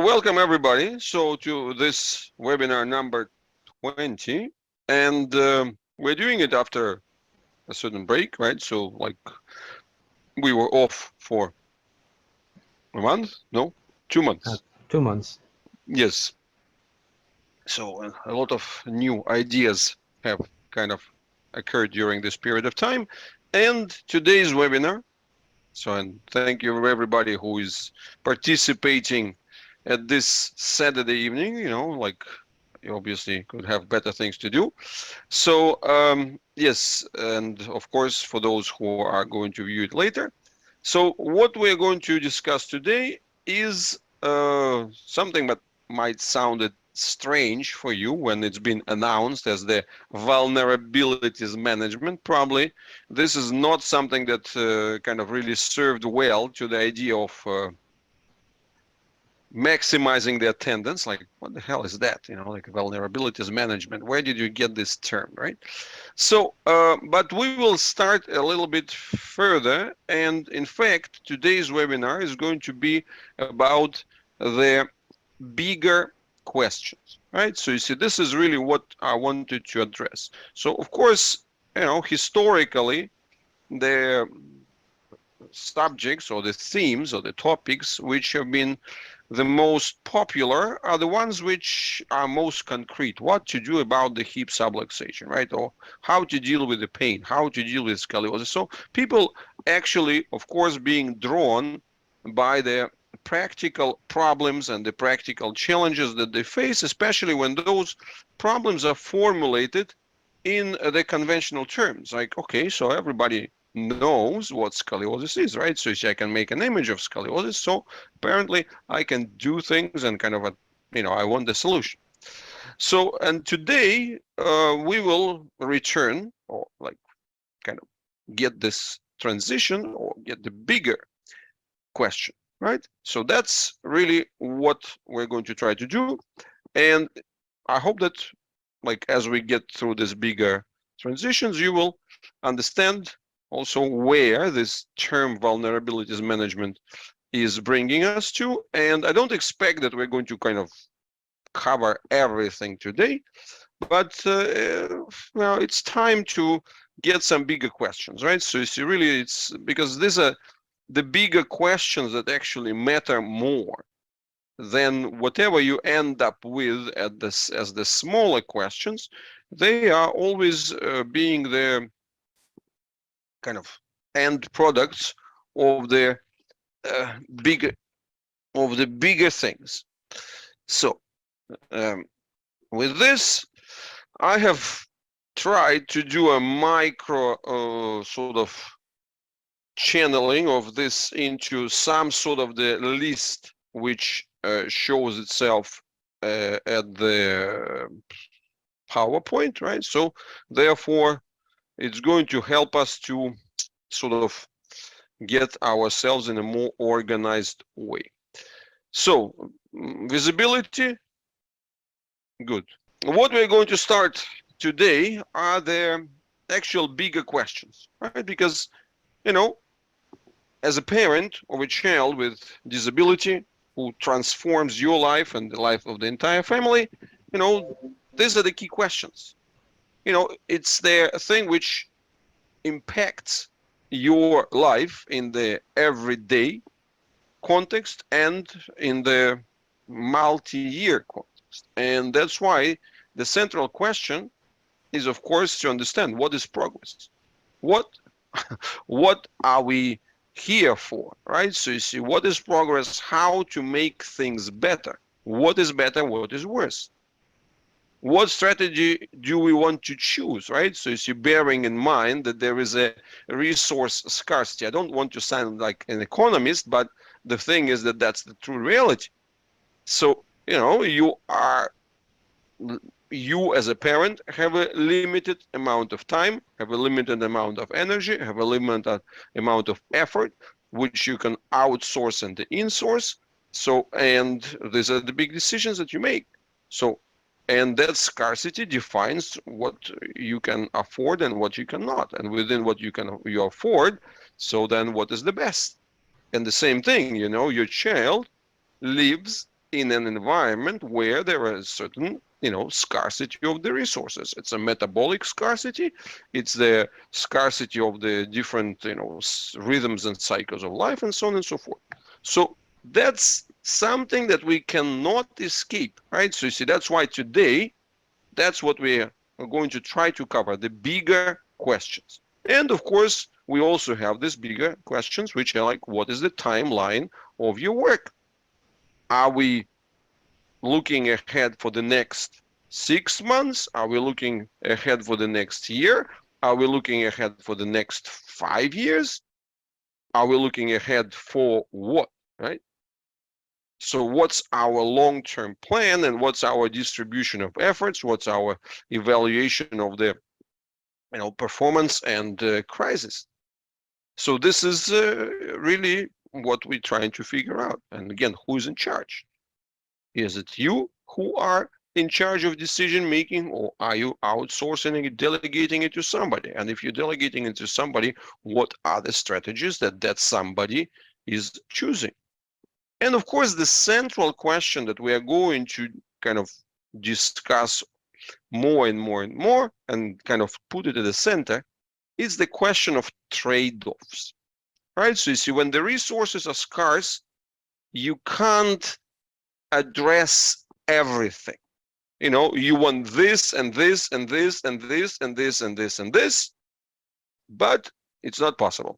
welcome everybody. So to this webinar number 20, and we're doing it after a certain break, right? So like we were off for a month? No, 2 months. 2 months. Yes. So a lot of new ideas have kind of occurred during this period of time. And today's webinar, and thank you everybody who is participating at this Saturday evening, like you obviously could have better things to do. So yes, and of course for those who are going to view it later. So what we're going to discuss today is something that might sound strange for you when it's been announced as the vulnerabilities management. Probably this is not something that kind of really served well to the idea of maximizing the attendance. Like, what the hell is that? Like vulnerabilities management. Where did you get this term, right? So, but we will start a little bit further. And in fact, today's webinar is going to be about the bigger questions, right? So you see, this is really what I wanted to address. So of course, historically, the subjects or the themes or the topics which have been the most popular are the ones which are most concrete. What to do about the hip subluxation, right? Or how to deal with the pain, how to deal with scoliosis. So people actually, of course, being drawn by the practical problems and the practical challenges that they face, especially when those problems are formulated in the conventional terms. Like, okay, so everybody knows what scoliosis is, right? So I can make an image of scoliosis. So apparently I can do things and kind of, I want the solution. So, and today we will return or like kind of get this transition or get the bigger question, right? So that's really what we're going to try to do. And I hope that like as we get through this bigger transitions, you will understand also where this term vulnerabilities management is bringing us to. And I don't expect that we're going to kind of cover everything today, but well, it's time to get some bigger questions, right? So you see, really, it's because these are the bigger questions that actually matter more than whatever you end up with at this as the smaller questions. They are always being the kind of end products of the bigger things. So with this, I have tried to do a micro sort of channeling of this into some sort of the list which shows itself at the PowerPoint, right? So therefore, it's going to help us to sort of get ourselves in a more organized way. So visibility, good. What we're going to start today are the actual bigger questions, right? Because, as a parent of a child with disability who transforms your life and the life of the entire family, these are the key questions. It's the thing which impacts your life in the everyday context and in the multi-year context. And that's why the central question is, of course, to understand what is progress. What are we here for, right? So you see, what is progress? How to make things better? What is better? What is worse? What strategy do we want to choose, right? So you see, bearing in mind that there is a resource scarcity. I don't want to sound like an economist, but the thing is that that's the true reality. So, you as a parent have a limited amount of time, have a limited amount of energy, have a limited amount of effort, which you can outsource and insource. So, and these are the big decisions that you make. So, and that scarcity defines what you can afford and what you cannot. And within what you afford, so then what is the best? And the same thing, your child lives in an environment where there is certain, scarcity of the resources. It's a metabolic scarcity. It's the scarcity of the different, rhythms and cycles of life, and so on and so forth. So that's something that we cannot escape, right? So you see, that's why today, that's what we are going to try to cover, the bigger questions. And of course, we also have these bigger questions, which are like, what is the timeline of your work? Are we looking ahead for the next 6 months? Are we looking ahead for the next year? Are we looking ahead for the next 5 years? Are we looking ahead for what, right? So what's our long-term plan, and what's our distribution of efforts? What's our evaluation of the performance and crisis? So this is really what we're trying to figure out. And again, who's in charge? Is it you who are in charge of decision making, or are you outsourcing it, delegating it to somebody? And if you're delegating it to somebody, what are the strategies that somebody is choosing? And of course, the central question that we are going to kind of discuss more and more and more, and kind of put it at the center, is the question of trade-offs, right? So you see, when the resources are scarce, you can't address everything. You want this and this and this and this and this and this and this, but it's not possible.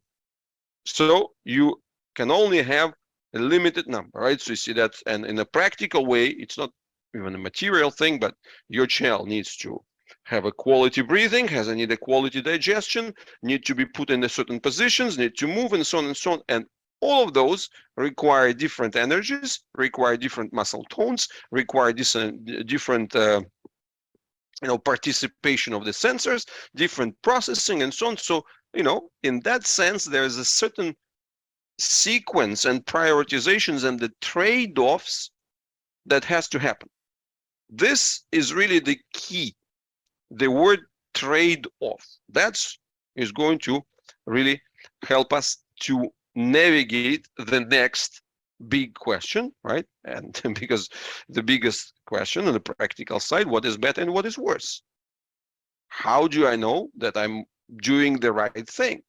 So you can only have a limited number, right? So you see that, and in a practical way, it's not even a material thing, but your child needs to have a quality breathing, need a quality digestion, need to be put in a certain positions, need to move, and so on and so on. And all of those require different energies, require different muscle tones, require different participation of the sensors, different processing, and so on. So, in that sense, there is a certain sequence and prioritizations and the trade-offs that has to happen. This is really the key. The word trade-off, is going to really help us to navigate the next big question, right? And because the biggest question on the practical side, what is better and what is worse? How do I know that I'm doing the right thing?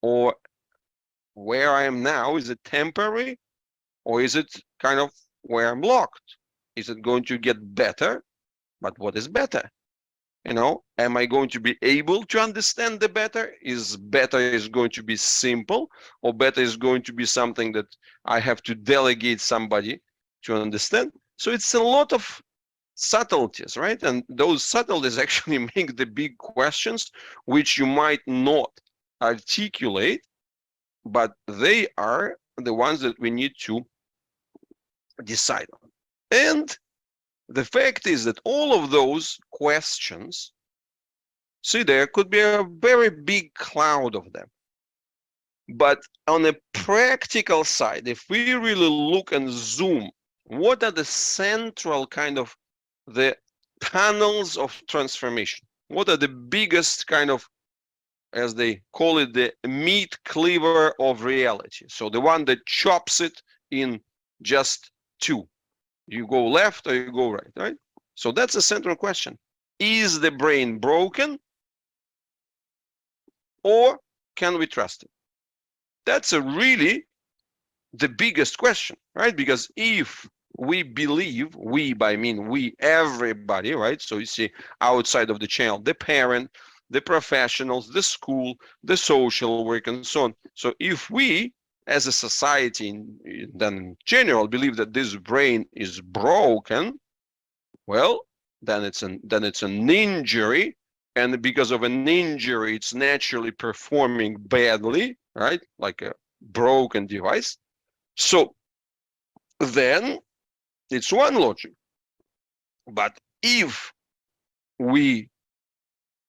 Or where I am now, is it temporary, or is it kind of where I'm locked? Is it going to get better? But what is better? Am I going to be able to understand the better? Is better is going to be simple, or better is going to be something that I have to delegate somebody to understand? So it's a lot of subtleties, right? And those subtleties actually make the big questions, which you might not articulate, but they are the ones that we need to decide on. And the fact is that all of those questions, see, there could be a very big cloud of them. But on a practical side, if we really look and zoom, what are the central kind of the panels of transformation? What are the biggest kind of, as they call it, the meat cleaver of reality? So the one that chops it in just two. You go left or you go right, right? So that's a central question. Is the brain broken, or can we trust it? That's really the biggest question, right? Because if we believe, we by mean we, everybody, right? So you see, outside of the child, the parent, the professionals, the school, the social work, and so on. So if we, as a society, then in general, believe that this brain is broken, well, then it's an injury, and because of an injury, it's naturally performing badly, right? Like a broken device. So then it's one logic. But if we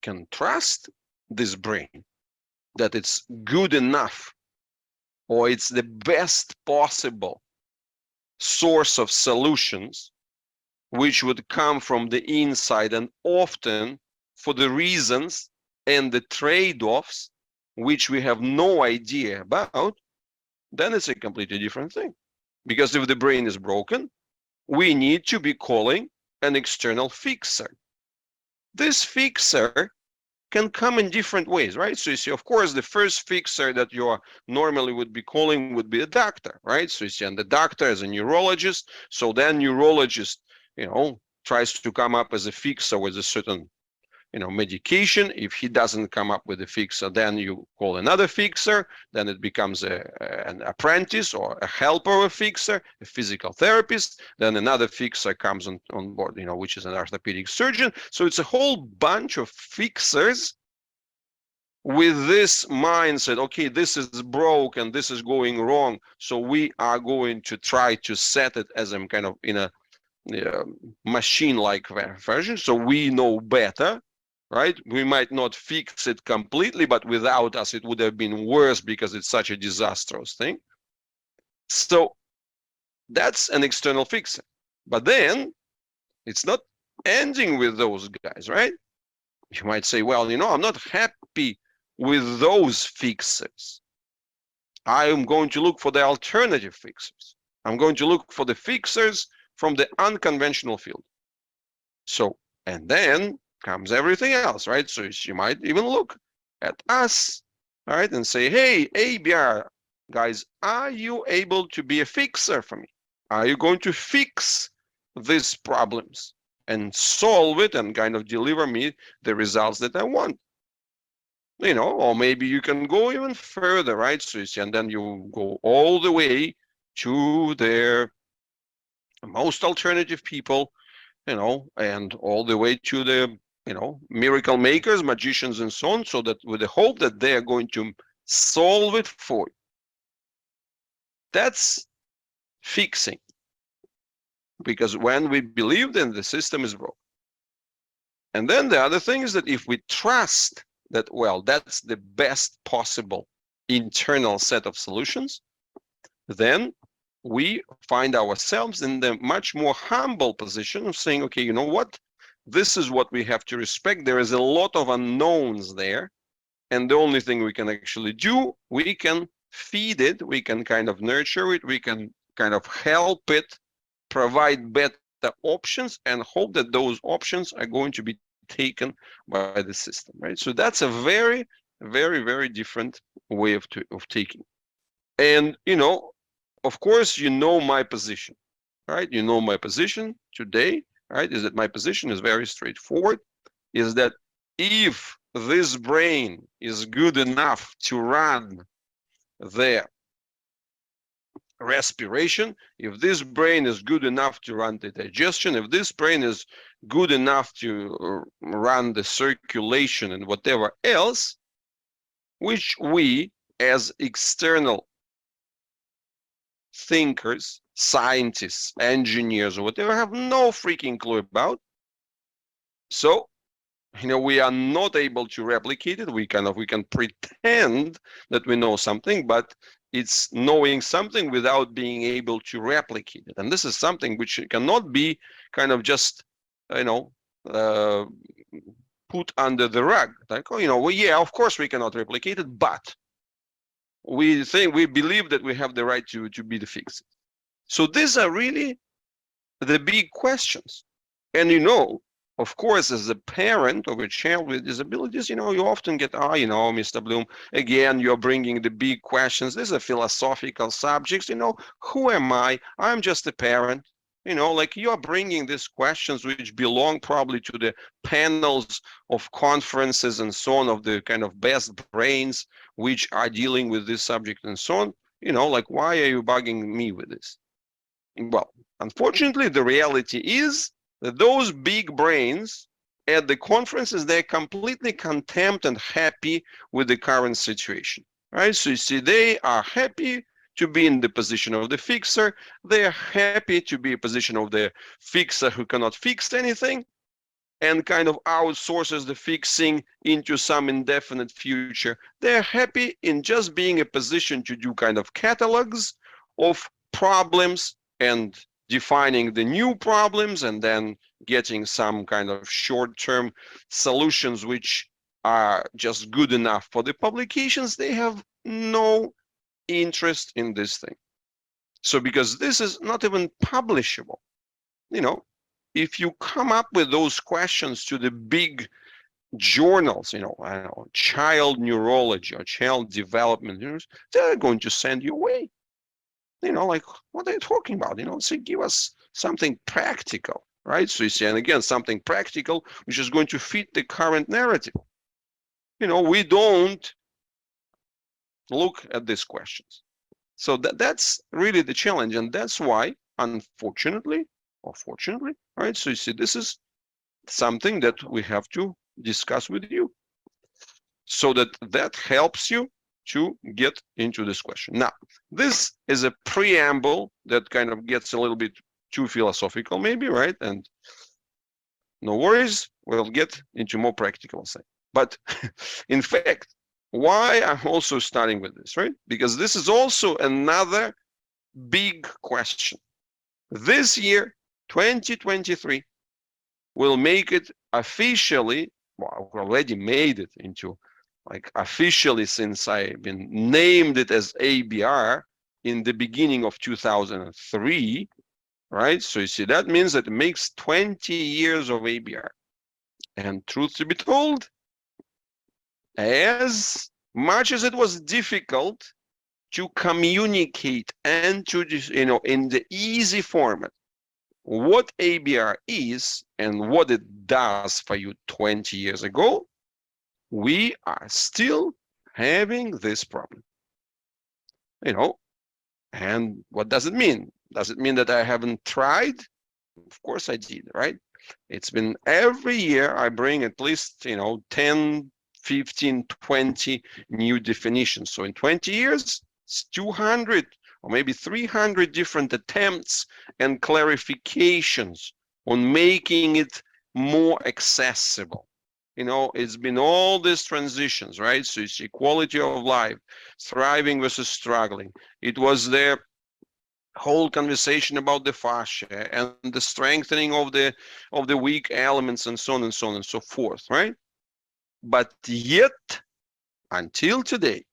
can trust this brain that it's good enough, or it's the best possible source of solutions, which would come from the inside, and often for the reasons and the trade-offs which we have no idea about, then it's a completely different thing. Because if the brain is broken, we need to be calling an external fixer. This fixer can come in different ways, right? So you see, of course, the first fixer that you normally would be calling would be a doctor, right? So you see, and the doctor is a neurologist. So then neurologist, tries to come up as a fixer with a certain medication. If he doesn't come up with a fixer, then you call another fixer. Then it becomes an apprentice or a helper of a fixer, a physical therapist. Then another fixer comes on board, which is an orthopedic surgeon. So it's a whole bunch of fixers with this mindset. Okay, this is broke and this is going wrong. So we are going to try to set it as a kind of in a machine-like version. So we know better. Right? We might not fix it completely, but without us, it would have been worse because it's such a disastrous thing. So that's an external fixer. But then it's not ending with those guys, right? You might say, well, I'm not happy with those fixers. I am going to look for the alternative fixers. I'm going to look for the fixers from the unconventional field. So, and then comes everything else, right? So you might even look at us, right, and say, hey, ABR guys, are you able to be a fixer for me? Are you going to fix these problems and solve it and kind of deliver me the results that I want? Or maybe you can go even further, right? So you see, and then you go all the way to their most alternative people, and all the way to the miracle makers, magicians, and so on, so that with the hope that they are going to solve it for you. That's fixing. Because when we believe, then the system is broken. And then the other thing is that if we trust that, well, that's the best possible internal set of solutions, then we find ourselves in the much more humble position of saying, okay, you know what? This is what we have to respect. There is a lot of unknowns there. And the only thing we can actually do, we can feed it, we can kind of nurture it, we can kind of help it, provide better options, and hope that those options are going to be taken by the system, right? So that's a very, very, very different way of taking. And, of course, my position, right? My position today, right, is that my position is very straightforward, is that if this brain is good enough to run the respiration, if this brain is good enough to run the digestion, if this brain is good enough to run the circulation and whatever else, which we as external thinkers, scientists, engineers, or whatever, have no freaking clue about. So, we are not able to replicate it. We can pretend that we know something, but it's knowing something without being able to replicate it. And this is something which cannot be kind of just, put under the rug. Like, well, yeah, of course we cannot replicate it, but we believe that we have the right to be the fix. So these are really the big questions. And of course, as a parent of a child with disabilities, you often get, Mr. Blyum, again, you're bringing the big questions. These are philosophical subjects. Who am I? I'm just a parent. Like you're bringing these questions which belong probably to the panels of conferences and so on of the kind of best brains which are dealing with this subject and so on. Like, why are you bugging me with this? Well, unfortunately, the reality is that those big brains at the conferences, they're completely content and happy with the current situation, right? So you see, they are happy to be in the position of the fixer. They're happy to be in a position of the fixer who cannot fix anything and kind of outsources the fixing into some indefinite future. They're happy in just being in a position to do kind of catalogs of problems and defining the new problems and then getting some kind of short-term solutions which are just good enough for the publications. They have no interest in this thing. So because this is not even publishable, you know, if you come up with those questions to the big journals, I don't know, child neurology or child development, they're going to send you away. Like, what are you talking about? So give us something practical, right? So you see, and again, something practical, which is going to fit the current narrative. We don't look at these questions. So that's really the challenge. And that's why, unfortunately, or fortunately, right? So you see, this is something that we have to discuss with you so that helps you to get into this question. Now, this is a preamble that kind of gets a little bit too philosophical, maybe, right? And no worries, we'll get into more practical side. But in fact, why I'm also starting with this, right? Because this is also another big question. This year, 2023, will make it officially, well, we already made it into, like, officially, since I've been named it as ABR in the beginning of 2003, right? So you see, that means that it makes 20 years of ABR. And truth to be told, as much as it was difficult to communicate and to, in the easy format, what ABR is and what it does for you 20 years ago, we are still having this problem. And what does it mean? Does it mean that I haven't tried? Of course I did, right? It's been every year I bring at least, 10, 15, 20 new definitions. So in 20 years, it's 200 or maybe 300 different attempts and clarifications on making it more accessible. It's been all these transitions, right? So it's equality of life, thriving versus struggling. It was the whole conversation about the fascia and the strengthening of the weak elements and so on and so on and so forth, right? But yet, until today,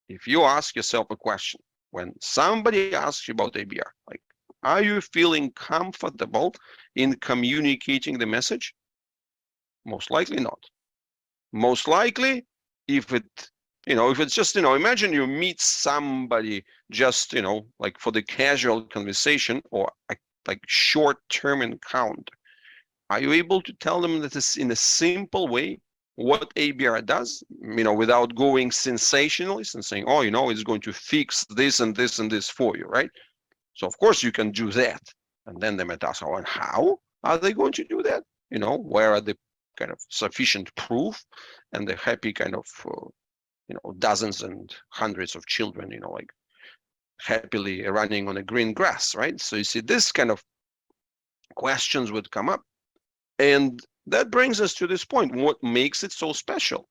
if you ask yourself a question, when somebody asks you about ABR, like, are you feeling comfortable in communicating the message? Most likely not. Most likely, if it's just, imagine you meet somebody just, like for the casual conversation or like short-term encounter, are you able to tell them that it's in a simple way what ABR does, without going sensationalist and saying, oh, it's going to fix this and this and this for you, right? So of course you can do that. And then they might ask, oh, and how are they going to do that? Where are the kind of sufficient proof and the happy kind of, dozens and hundreds of children, like happily running on a green grass, right? So you see, this kind of questions would come up. And that brings us to this point, what makes it so special?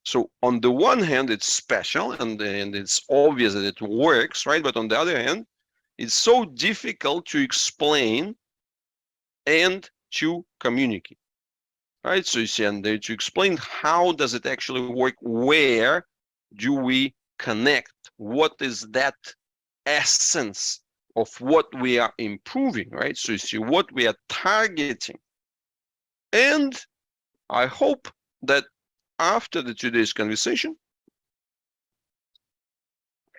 So on the one hand, it's special and it's obvious that it works, right? But on the other hand, it's so difficult to explain and to communicate, right? So you see, and to explain how does it actually work, where do we connect, what is that essence of what we are improving, right? So you see, what we are targeting. And I hope that after today's conversation,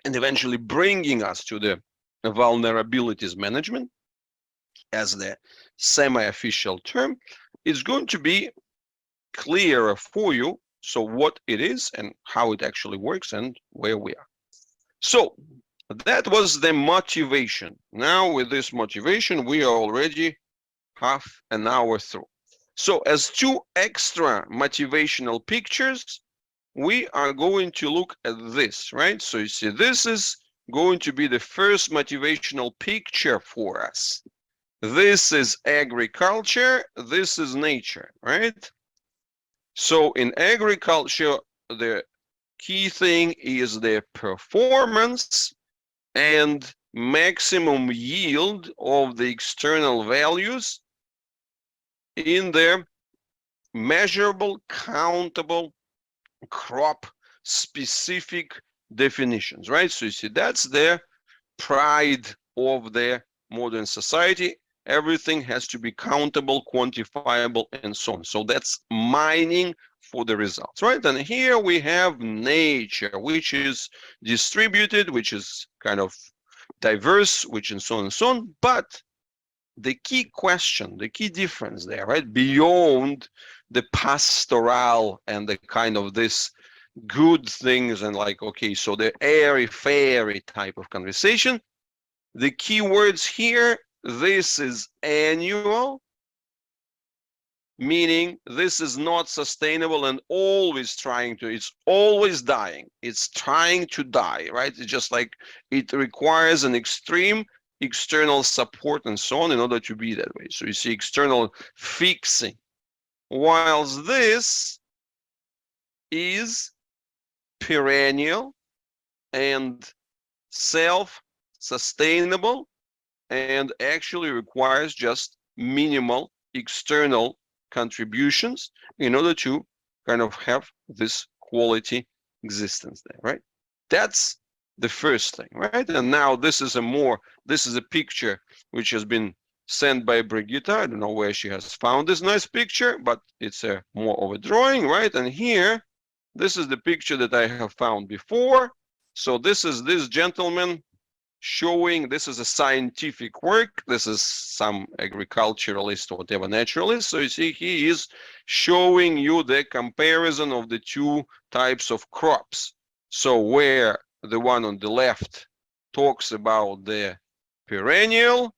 and eventually bringing us to the vulnerabilities management as the semi-official term, it's going to be clearer for you, so what it is and how it actually works and where we are. So that was the motivation. Now with this motivation, we are already half an hour through. So as two extra motivational pictures, we are going to look at this, right? So you see, this is going to be the first motivational picture for us. This is agriculture, this is nature, right? So in agriculture, the key thing is the performance and maximum yield of the external values in the measurable, countable, crop specific definitions, right? So you see, that's the pride of the modern society. Everything has to be countable, quantifiable, and so on. So that's mining for the results, right? And here we have nature, which is distributed, which is kind of diverse, which and so on and so on. But the key question, the key difference there, right? Beyond the pastoral and the kind of this good things and like, okay, so the airy-fairy type of conversation, the key words here, this is annual, meaning this is not sustainable and always trying to, it's always dying. It's trying to die, right? It's just like it requires an extreme external support and so on in order to be that way. So you see external fixing. Whilst this is perennial and self-sustainable and actually requires just minimal external contributions in order to kind of have this quality existence there, right? That's the first thing, right? And now this is a picture which has been sent by Brigitte. I don't know where she has found this nice picture, but it's a more of a drawing, right? And here, this is the picture that I have found before. So this is this gentleman showing, this is a scientific work, this is some agriculturalist or whatever naturalist. So you see he is showing you the comparison of the two types of crops. So where the one on the left talks about the perennial,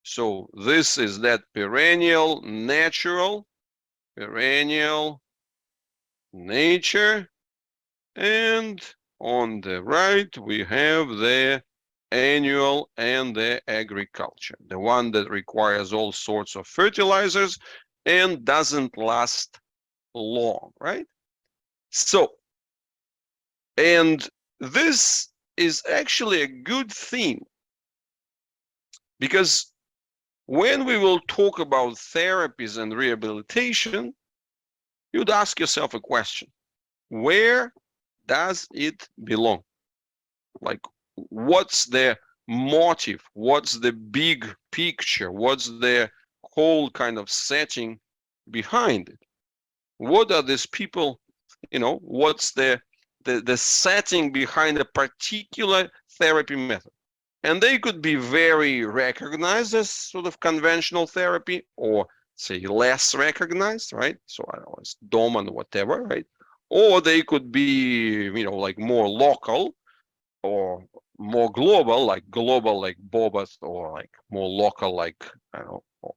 so this is that perennial, natural, perennial, nature, and on the right, we have the annual and the agriculture, the one that requires all sorts of fertilizers and doesn't last long, right? So, and this is actually a good thing, because when we will talk about therapies and rehabilitation, you'd ask yourself a question: where does it belong? Like, what's the motive? What's the big picture? What's the whole kind of setting behind it? What are these people, what's the setting behind a particular therapy method? And they could be very recognized as sort of conventional therapy, or say less recognized, right? So I don't know, it's Doman, whatever, right? Or they could be, like more local or more global, like Bobath, or like more local, like, I don't know,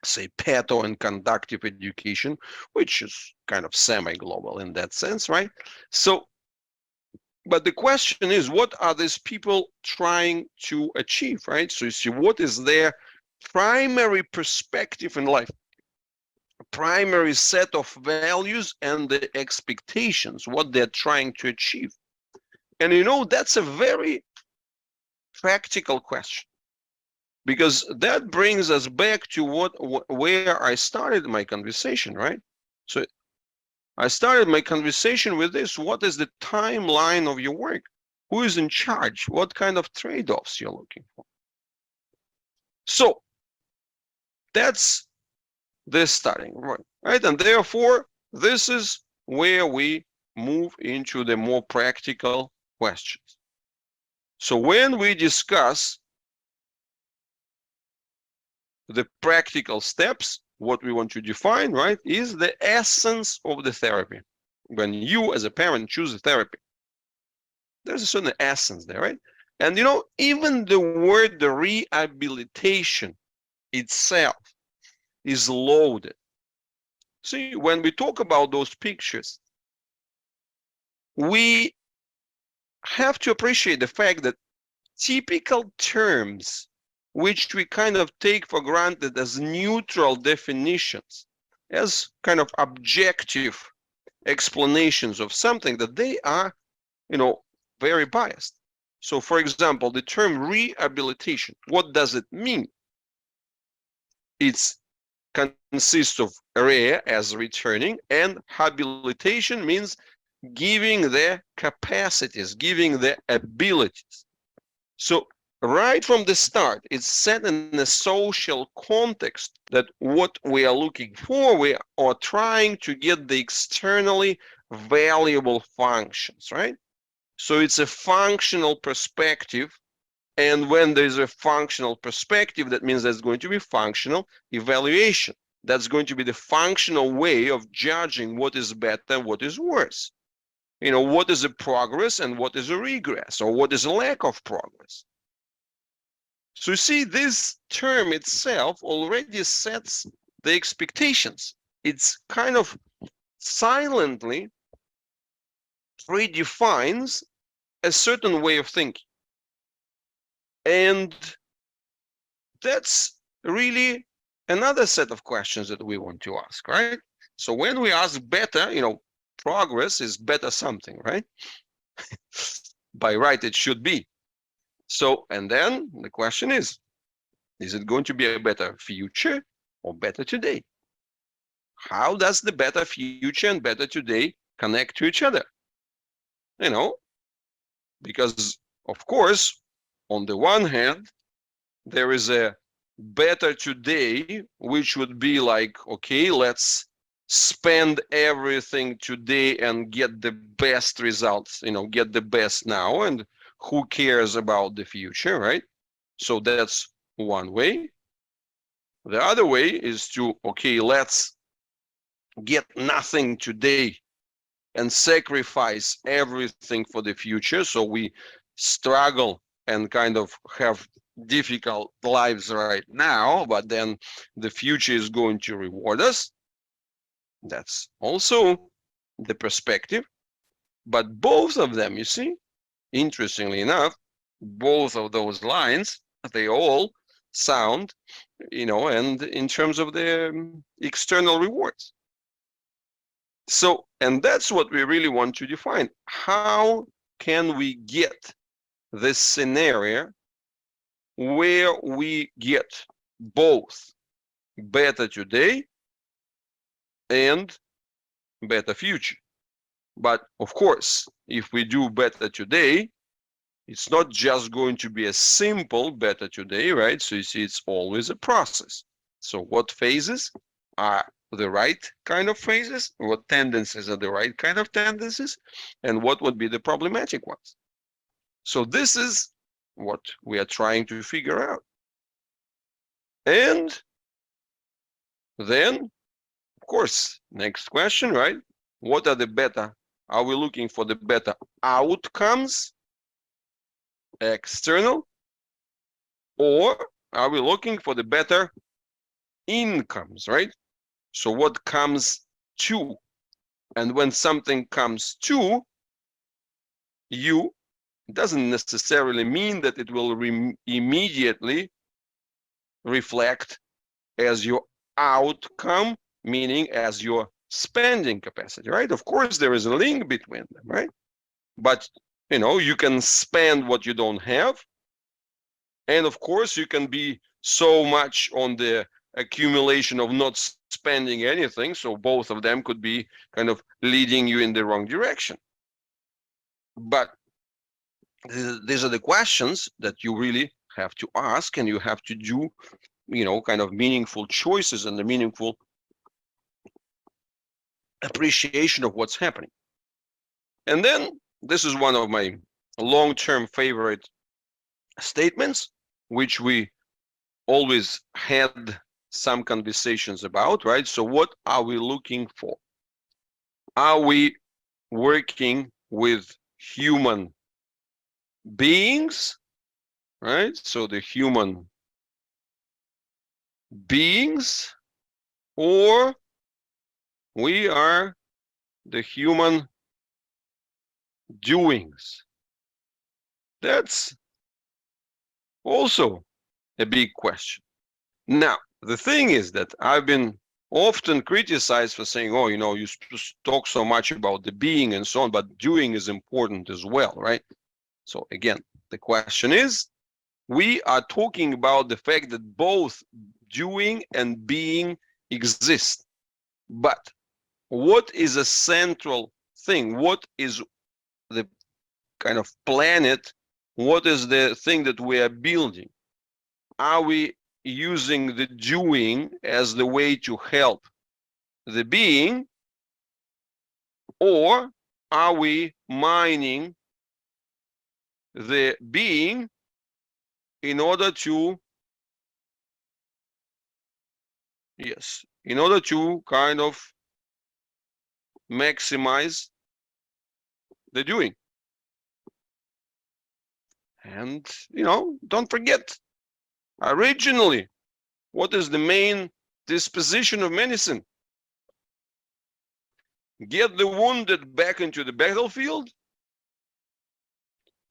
say peto and conductive education, which is kind of semi-global in that sense, right? So, but the question is, what are these people trying to achieve, right? So you see, what is their primary perspective in life? Primary set of values and the expectations, what they're trying to achieve. And that's a very practical question, because that brings us back to where I started my conversation, right? So I started my conversation with this: what is the timeline of your work? Who is in charge? What kind of trade-offs you're looking for? So that's the starting point, right? And therefore, this is where we move into the more practical questions. So when we discuss the practical steps, what we want to define, right, is the essence of the therapy. When you as a parent choose a therapy, there's a certain essence there, right? And even the word rehabilitation itself is loaded. See, when we talk about those pictures, we have to appreciate the fact that typical terms, which we kind of take for granted as neutral definitions, as kind of objective explanations of something, that they are, very biased. So, for example, the term rehabilitation, what does it mean? It consists of re as returning, and habilitation means giving the capacities, giving the abilities. So right from the start, it's set in a social context that what we are looking for, we are trying to get the externally valuable functions, right? So it's a functional perspective. And when there's a functional perspective, that means there's going to be functional evaluation. That's going to be the functional way of judging what is better and what is worse. What is a progress and what is a regress, or what is a lack of progress. So you see, this term itself already sets the expectations. It's kind of silently redefines a certain way of thinking. And that's really another set of questions that we want to ask, right? So when we ask better, progress is better something, right? By right, it should be. So, and then the question is it going to be a better future or better today? How does the better future and better today connect to each other? Because of course, on the one hand, there is a better today, which would be like, okay, let's spend everything today and get the best results, get the best now, and who cares about the future, right? So that's one way. The other way is to, okay, let's get nothing today and sacrifice everything for the future. So we struggle and kind of have difficult lives right now, but then the future is going to reward us. That's also the perspective. But both of them, you see, interestingly enough, both of those lines, they all sound, and in terms of the external rewards. So, and that's what we really want to define. How can we get this scenario where we get both better today and better future? But of course, if we do better today, it's not just going to be a simple better today, right? So you see, it's always a process. So what phases are the right kind of phases? What tendencies are the right kind of tendencies? And what would be the problematic ones? So this is what we are trying to figure out. And then, of course, next question, right? What are the better? Are we looking for the better outcomes, external, or are we looking for the better incomes, right? So what comes to? And when something comes to you, it doesn't necessarily mean that it will immediately reflect as your outcome, meaning as your spending capacity, right? Of course, there is a link between them, right? But, you can spend what you don't have. And of course, you can be so much on the accumulation of not spending anything. So both of them could be kind of leading you in the wrong direction. But these are the questions that you really have to ask, and you have to do, kind of meaningful choices and the meaningful appreciation of what's happening. And then this is one of my long-term favorite statements, which we always had some conversations about, right? So what are we looking for? Are we working with human beings, right? So the human beings, or we are the human doings? That's also a big question. Now, the thing is that I've been often criticized for saying, oh, you talk so much about the being and so on, but doing is important as well, right? So again, the question is, we are talking about the fact that both doing and being exist. But what is a central thing? What is the kind of planet what is the thing that we are building? Are we using the doing as the way to help the being, or are we mining the being in order to, yes, in order to kind of maximize the doing? And, don't forget, originally, what is the main disposition of medicine? Get the wounded back into the battlefield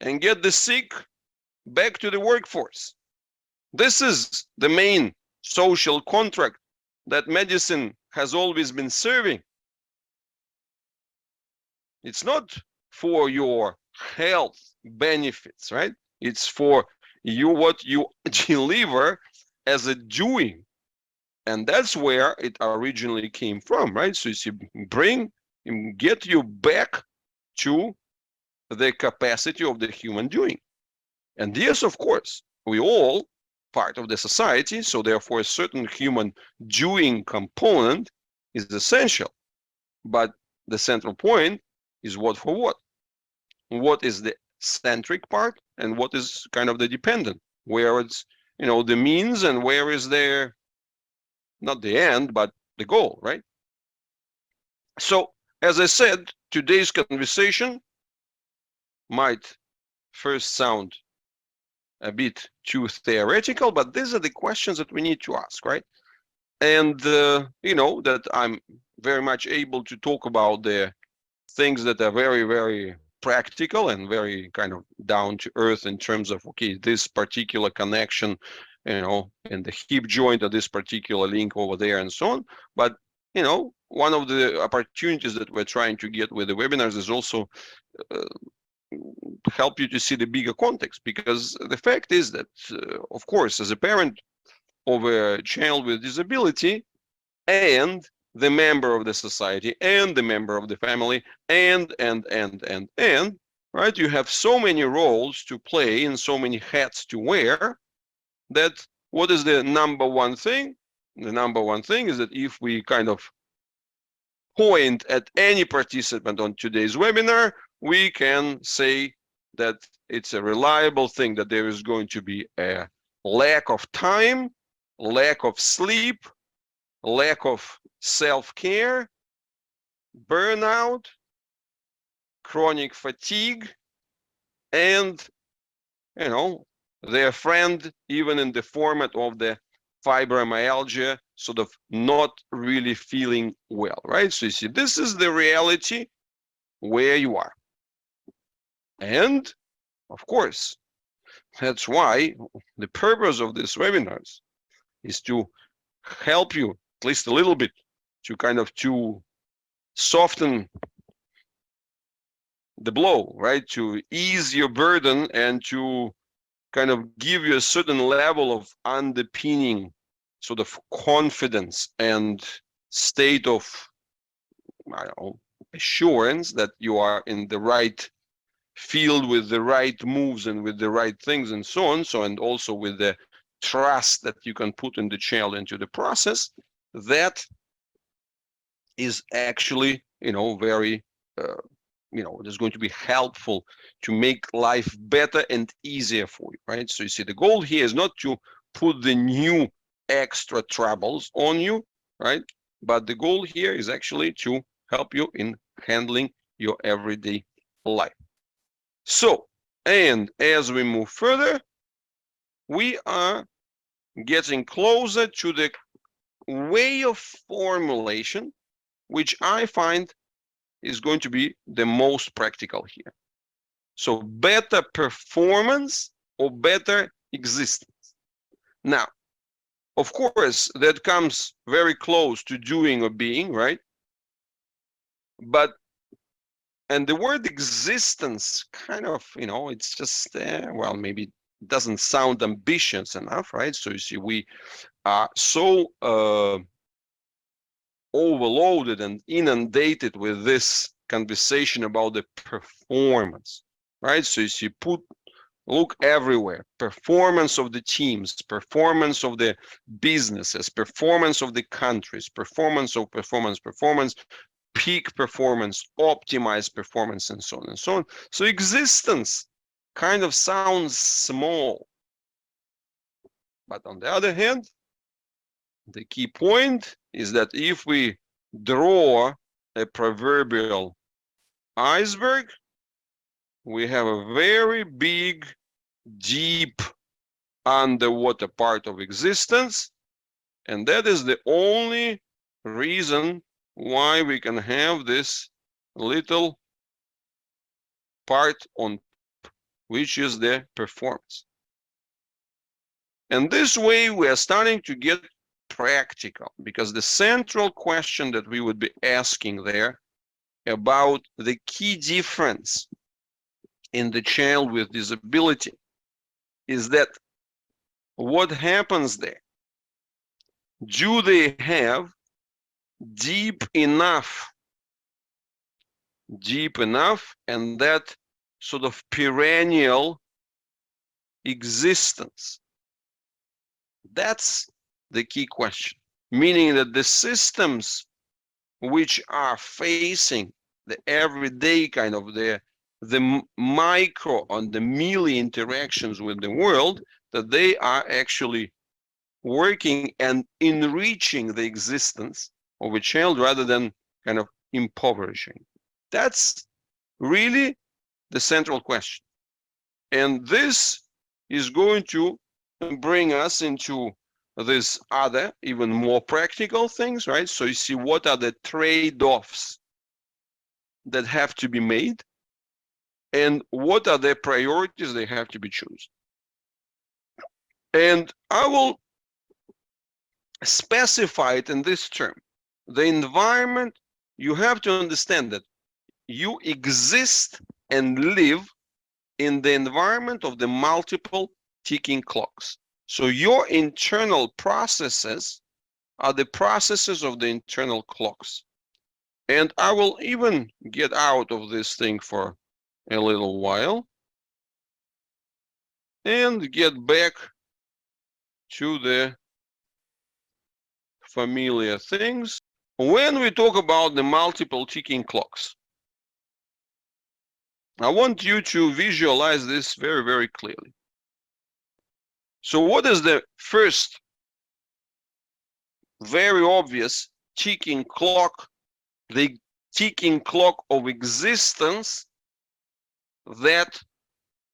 and get the sick back to the workforce. This is the main social contract that medicine has always been serving. It's not for your health benefits, right? It's for you, what you deliver as a doing. And that's where it originally came from, right? So you get you back to the capacity of the human doing. And yes, of course, we all part of the society, so therefore a certain human doing component is essential. But the central point is what for what? What is the centric part and what is kind of the dependent? Where it's, the means, and where is there, not the end, but the goal, right? So, as I said, today's conversation might first sound a bit too theoretical, but these are the questions that we need to ask, right? And, that I'm very much able to talk about the things that are very, very practical and very kind of down to earth in terms of, okay, this particular connection, in the hip joint, or this particular link over there, and so on. But, one of the opportunities that we're trying to get with the webinars is also help you to see the bigger context, because the fact is that, of course, as a parent of a child with disability, and the member of the society, and the member of the family, and, right? You have so many roles to play and so many hats to wear, that what is the number one thing? The number one thing is that if we kind of point at any participant on today's webinar, we can say that it's a reliable thing, that there is going to be a lack of time, lack of sleep, lack of self-care, burnout, chronic fatigue, and, their friend, even in the format of the fibromyalgia, sort of not really feeling well, right? So you see, this is the reality where you are. And, of course, that's why the purpose of these webinars is to help you, at least a little bit, to soften the blow, right? To ease your burden and to kind of give you a certain level of underpinning, sort of confidence and state of, assurance that you are in the right field with the right moves and with the right things and so on. So, and also with the trust that you can put in the child into the process, that is actually, very, it is going to be helpful to make life better and easier for you, right? So you see, the goal here is not to put the new extra troubles on you, right? But the goal here is actually to help you in handling your everyday life. So, and as we move further, we are getting closer to the way of formulation, which I find is going to be the most practical here. So better performance or better existence. Now, of course, that comes very close to doing or being, right? But, and the word existence kind of, it's just, well, maybe it doesn't sound ambitious enough, right? So you see, we are so overloaded and inundated with this conversation about the performance, right? So you see, put Look everywhere. Performance of the teams, performance of the businesses, performance of the countries, performance, peak performance, optimized performance, and so on and so on. So existence kind of sounds small. But on the other hand, the key point is that if we draw a proverbial iceberg, we have a very big, deep underwater part of existence, and that is the only reason why we can have this little part on top, which is the performance. And this way we are starting to get practical, because the central question that we would be asking there about the key difference in the child with disability is that what happens there? Do they have deep enough and that sort of perennial existence? That's the key question, meaning that the systems which are facing the everyday kind of the micro and the milli interactions with the world, that they are actually working and enriching the existence of a child rather than kind of impoverishing. That's really the central question. And this is going to bring us into this other, even more practical things, right? So you see, what are the trade-offs that have to be made, and what are the priorities they have to be chosen? And I will specify it in this term. The environment, you have to understand that you exist and live in the environment of the multiple ticking clocks. So your internal processes are the processes of the internal clocks. And I will even get out of this thing for a little while and get back to the familiar things. When we talk about the multiple ticking clocks, I want you to visualize this very, very clearly. So what is the first very obvious ticking clock, the ticking clock of existence that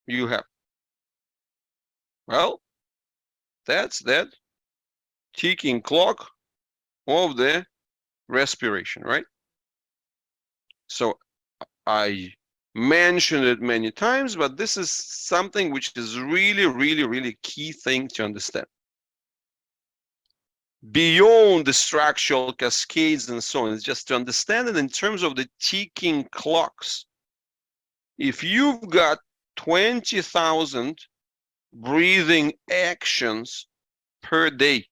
you have? Well, that's that ticking clock of the respiration, right? So I mentioned it many times, but this is something which is really, really, really key thing to understand. Beyond the structural cascades and so on, it's just to understand it in terms of the ticking clocks. If you've got 20,000 breathing actions per day,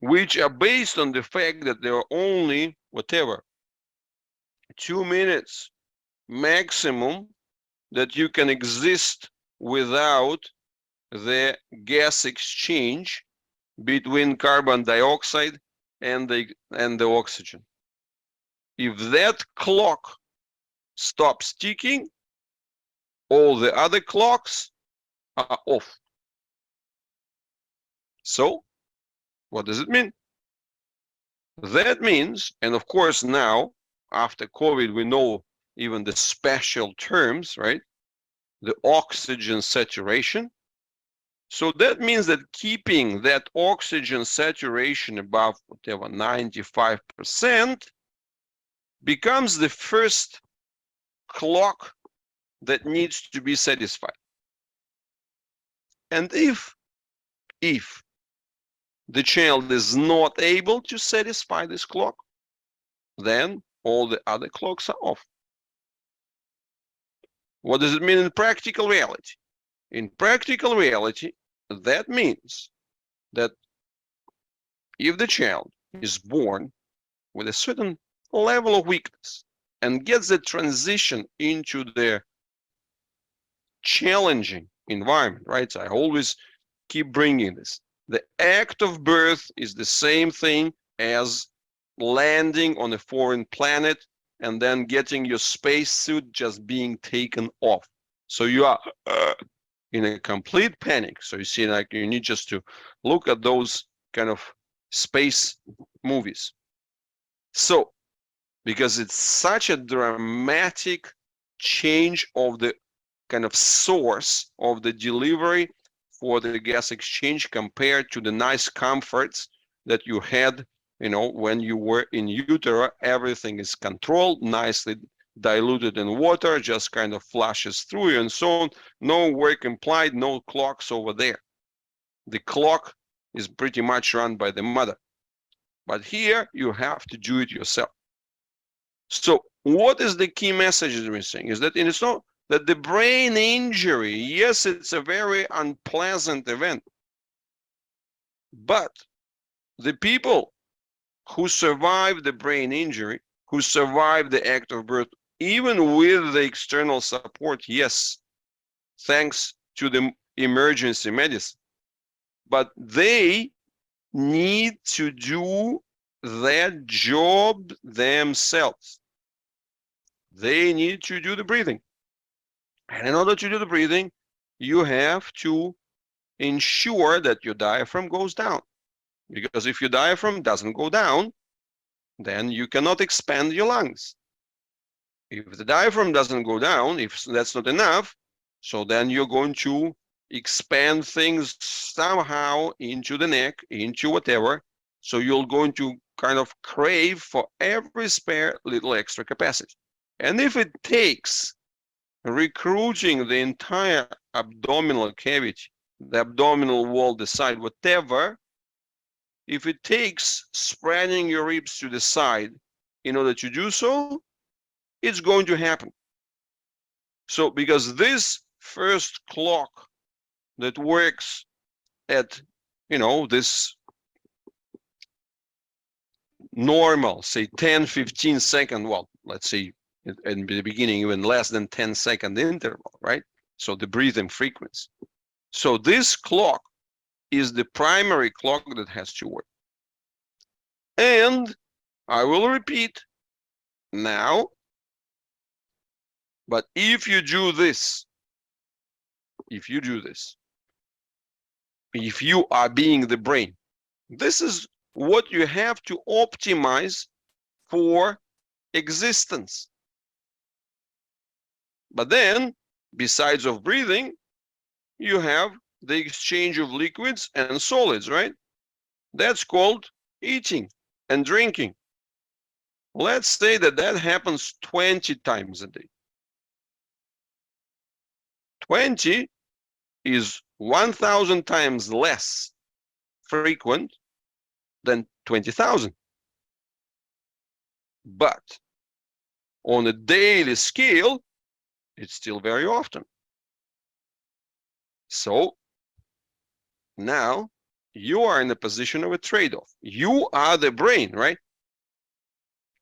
which are based on the fact that there are only, whatever, 2 minutes maximum that you can exist without the gas exchange between carbon dioxide and the oxygen. If that clock stops ticking, all the other clocks are off. So what does it mean? That means, and of course now after COVID we know even the special terms, right? The oxygen saturation. So that means that keeping that oxygen saturation above whatever 95% becomes the first clock that needs to be satisfied. And if the child is not able to satisfy this clock, then all the other clocks are off. What does it mean in practical reality? In practical reality, that means that if the child is born with a certain level of weakness and gets the transition into the challenging environment, right? So I always keep bringing this. The act of birth is the same thing as landing on a foreign planet and then getting your spacesuit just being taken off. So you are in a complete panic. So you see, like, you need just to look at those kind of space movies. So, because it's such a dramatic change of the kind of source of the delivery for the gas exchange compared to the nice comforts that you had, when you were in utero. Everything is controlled, nicely diluted in water, just kind of flashes through you and so on. No work implied, no clocks over there. The clock is pretty much run by the mother. But here you have to do it yourself. So what is the key message we're saying? Is that it's not that the brain injury, yes, it's a very unpleasant event, but the people who survive the brain injury, who survive the act of birth, even with the external support, yes, thanks to the emergency medicine, but they need to do that job themselves. They need to do the breathing. And in order to do the breathing, you have to ensure that your diaphragm goes down. Because if your diaphragm doesn't go down, then you cannot expand your lungs. If the diaphragm doesn't go down, if that's not enough, so then you're going to expand things somehow into the neck, into whatever. So you're going to kind of crave for every spare little extra capacity. And if it takes recruiting the entire abdominal cavity, the abdominal wall, the side, whatever, if it takes spreading your ribs to the side in order to do so, it's going to happen. So because this first clock that works at, this normal, say 10, 15 second, well, let's say in the beginning, even less than 10-second interval, right? So the breathing frequency. So this clock is the primary clock that has to work. And I will repeat now, but if you do this, if you are being the brain, this is what you have to optimize for existence. But then, besides of breathing, you have the exchange of liquids and solids, right? That's called eating and drinking. Let's say that happens 20 times a day. 20 is 1,000 times less frequent than 20,000. But on a daily scale, it's still very often. So now you are in a position of a trade-off. You are the brain, right?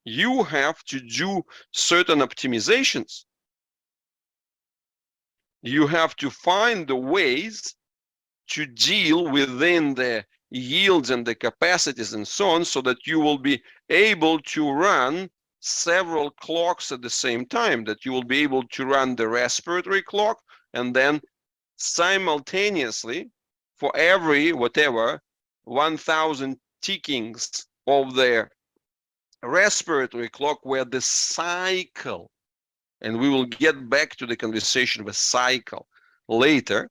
You have to do certain optimizations. You have to find the ways to deal within the yields and the capacities and so on, so that you will be able to run several clocks at the same time, that you will be able to run the respiratory clock, and then simultaneously, for every 1,000 tickings of the respiratory clock, where the cycle, and we will get back to the conversation with cycle later,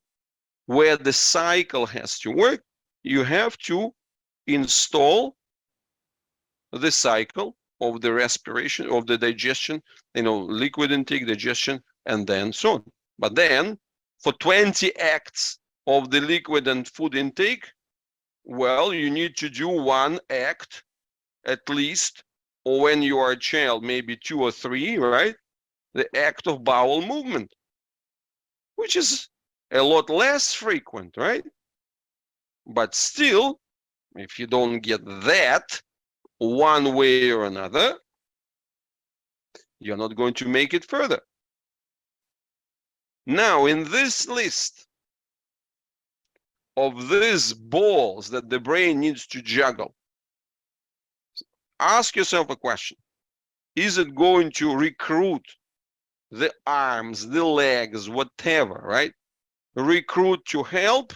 where the cycle has to work, you have to install the cycle of the respiration, of the digestion, liquid intake, digestion, and then so on. But then for 20 acts of the liquid and food intake, well, you need to do one act at least, or when you are a child, maybe 2 or 3, right? The act of bowel movement, which is a lot less frequent, right? But still, if you don't get that one way or another, you're not going to make it further. Now, in this list of these balls that the brain needs to juggle, ask yourself a question. Is it going to recruit the arms, the legs, whatever, right? Recruit to help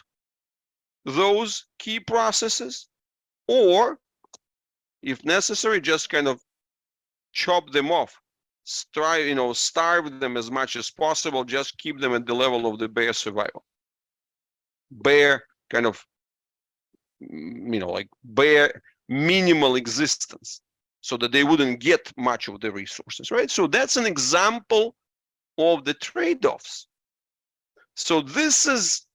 those key processes, or if necessary, just kind of chop them off, starve them as much as possible, just keep them at the level of the bare survival, bare kind of, like bare minimal existence, so that they wouldn't get much of the resources, right? So that's an example of the trade-offs. So this is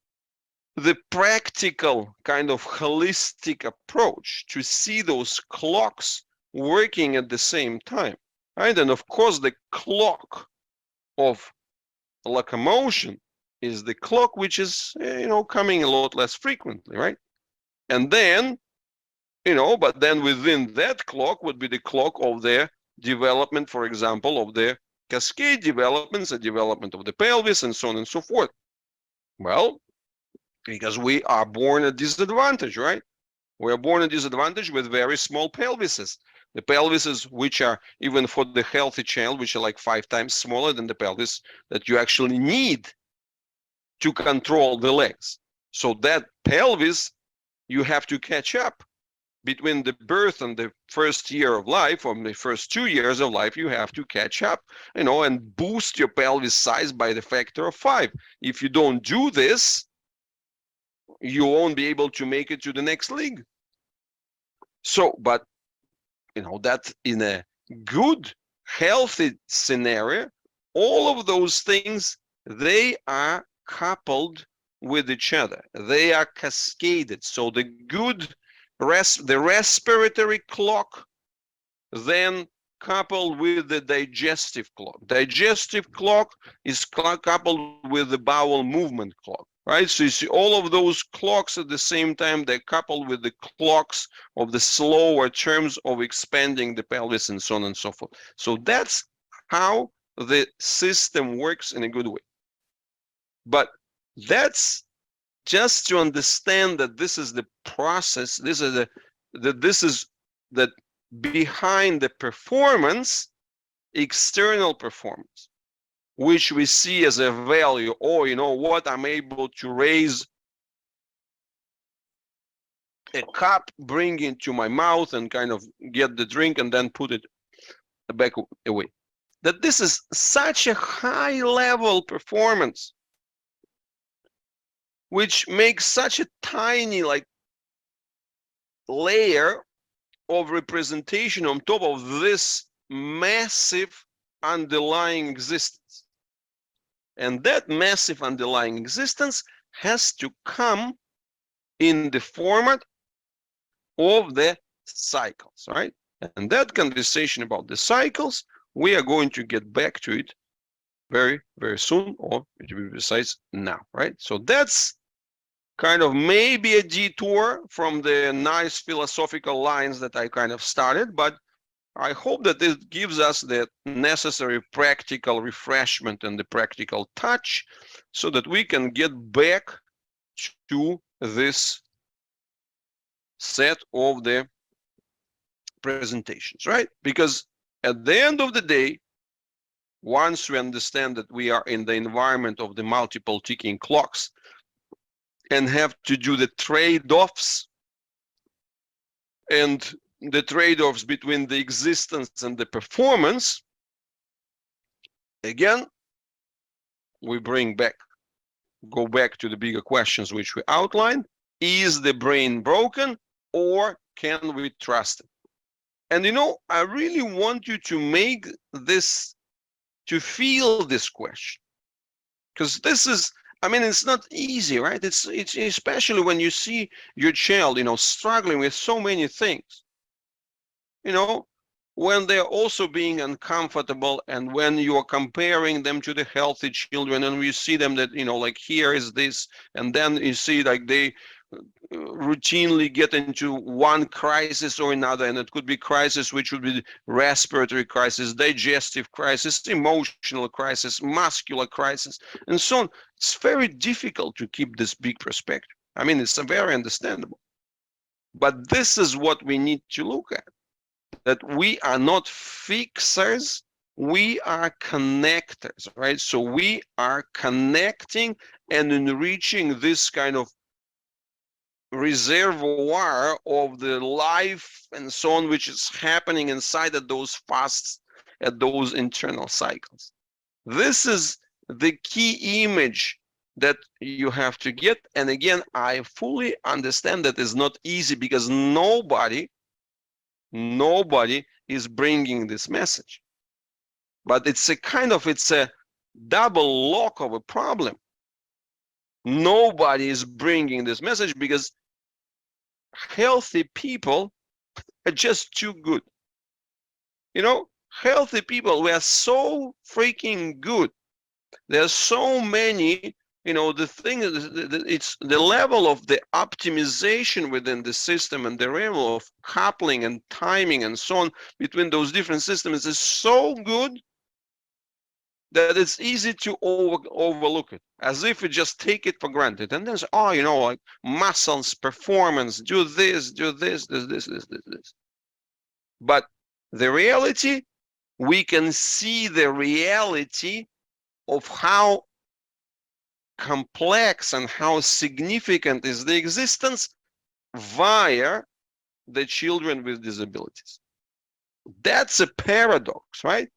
the practical kind of holistic approach to see those clocks working at the same time, right? And of course, the clock of locomotion is the clock which is, coming a lot less frequently, right? And then, but then within that clock would be the clock of the development, for example, of the cascade developments, the development of the pelvis, and so on and so forth. Well, because we are born at disadvantage, right? We are born at disadvantage with very small pelvises. The pelvises, which are, even for the healthy child, which are like 5 times smaller than the pelvis that you actually need to control the legs. So that pelvis, you have to catch up. Between the birth and the first year of life, or the first 2 years of life, you have to catch up, and boost your pelvis size by the factor of 5. If you don't do this, you won't be able to make it to the next league. So, but, that in a good, healthy scenario, all of those things, they are coupled with each other. They are cascaded. So the good the respiratory clock then coupled with the digestive clock. Digestive clock is coupled with the bowel movement clock, right? So you see all of those clocks at the same time, they're coupled with the clocks of the slower terms of expanding the pelvis and so on and so forth. So that's how the system works in a good way. But that's just to understand that this is the process, this is that behind the performance, external performance, which we see as a value. Oh, you know what, I'm able to raise a cup, bring it to my mouth and kind of get the drink and then put it back away. That this is such a high level performance, which makes such a tiny layer of representation on top of this massive underlying existence. And that massive underlying existence has to come in the format of the cycles, right? And that conversation about the cycles, we are going to get back to it very, very soon, or to be precise, now, right? So that's kind of maybe a detour from the nice philosophical lines that I kind of started, but I hope that this gives us the necessary practical refreshment and the practical touch so that we can get back to this set of the presentations, right? Because at the end of the day, once we understand that we are in the environment of the multiple ticking clocks and have to do the trade-offs and the trade-offs between the existence and the performance, again, we go back to the bigger questions which we outlined. Is the brain broken, or can we trust it? And I really want you to make this, to feel this question, because this is, it's not easy, right? It's especially when you see your child, struggling with so many things, when they're also being uncomfortable, and when you are comparing them to the healthy children, and you see them that, here is this, and then you see they routinely get into one crisis or another, and it could be crisis which would be respiratory crisis, digestive crisis, emotional crisis, muscular crisis, and so on. It's very difficult to keep this big perspective. I mean, it's very understandable. But this is what we need to look at, that we are not fixers, we are connectors, right? So we are connecting and enriching this kind of reservoir of the life and so on, which is happening inside of those fasts, at those internal cycles. This is the key image that you have to get. And again, I fully understand that it's not easy because nobody is bringing this message. But it's a double lock of a problem. Nobody is bringing this message because healthy people are just too good. You know, healthy people, we are so freaking good. There's so many, the thing is, it's the level of the optimization within the system and the level of coupling and timing and so on between those different systems is so good that it's easy to overlook it, as if we just take it for granted. And then, like muscles, performance, do this, this. But the reality, we can see the reality of how complex and how significant is the existence via the children with disabilities. That's a paradox, right?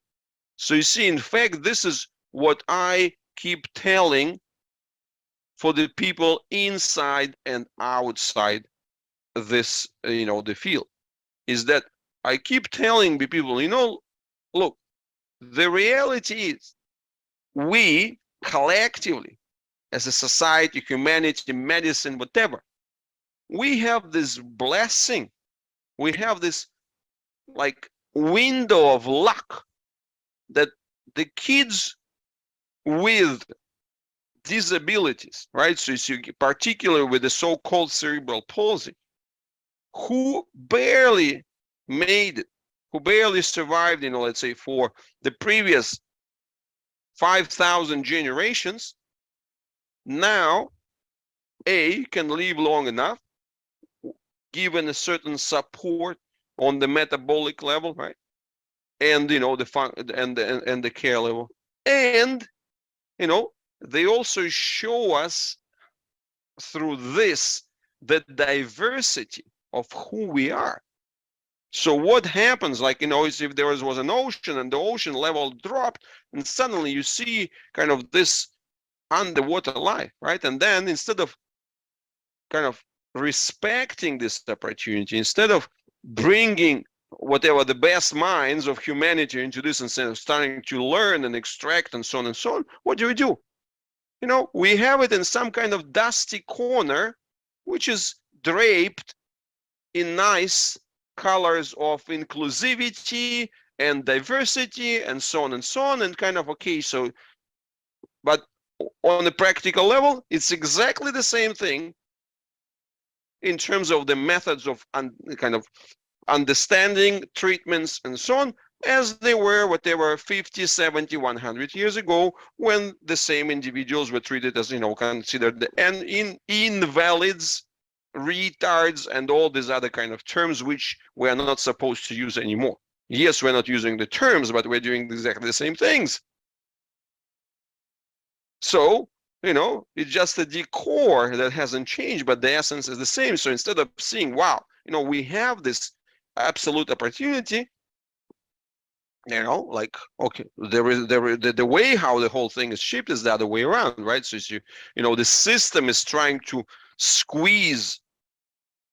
So you see, in fact, this is what I keep telling for the people inside and outside this, the field, is that I keep telling the people, look, the reality is we collectively, as a society, humanity, medicine, whatever, we have this blessing, we have this like window of luck that the kids with disabilities, right? So you particularly with the so-called cerebral palsy, who barely made it, who barely survived, let's say for the previous 5,000 generations, now can live long enough, given a certain support on the metabolic level, right? And the care level, and they also show us through this the diversity of who we are. So what happens, is if there was an ocean and the ocean level dropped, and suddenly you see kind of this underwater life, right? And then instead of kind of respecting this opportunity, instead of bringing whatever the best minds of humanity into this and starting to learn and extract and so on, what do? We have it in some kind of dusty corner, which is draped in nice colors of inclusivity and diversity and so on, and kind of, okay, so, but on a practical level, it's exactly the same thing in terms of the methods of kind of understanding, treatments, and so on, as they were, whatever, 50, 70, 100 years ago, when the same individuals were treated as, considered invalids, retards, and all these other kind of terms which we are not supposed to use anymore. Yes, we're not using the terms, but we're doing exactly the same things. So, it's just the decor that hasn't changed, but the essence is the same. So instead of seeing, wow, we have this absolute opportunity, okay, the way how the whole thing is shaped is the other way around, right? So the system is trying to squeeze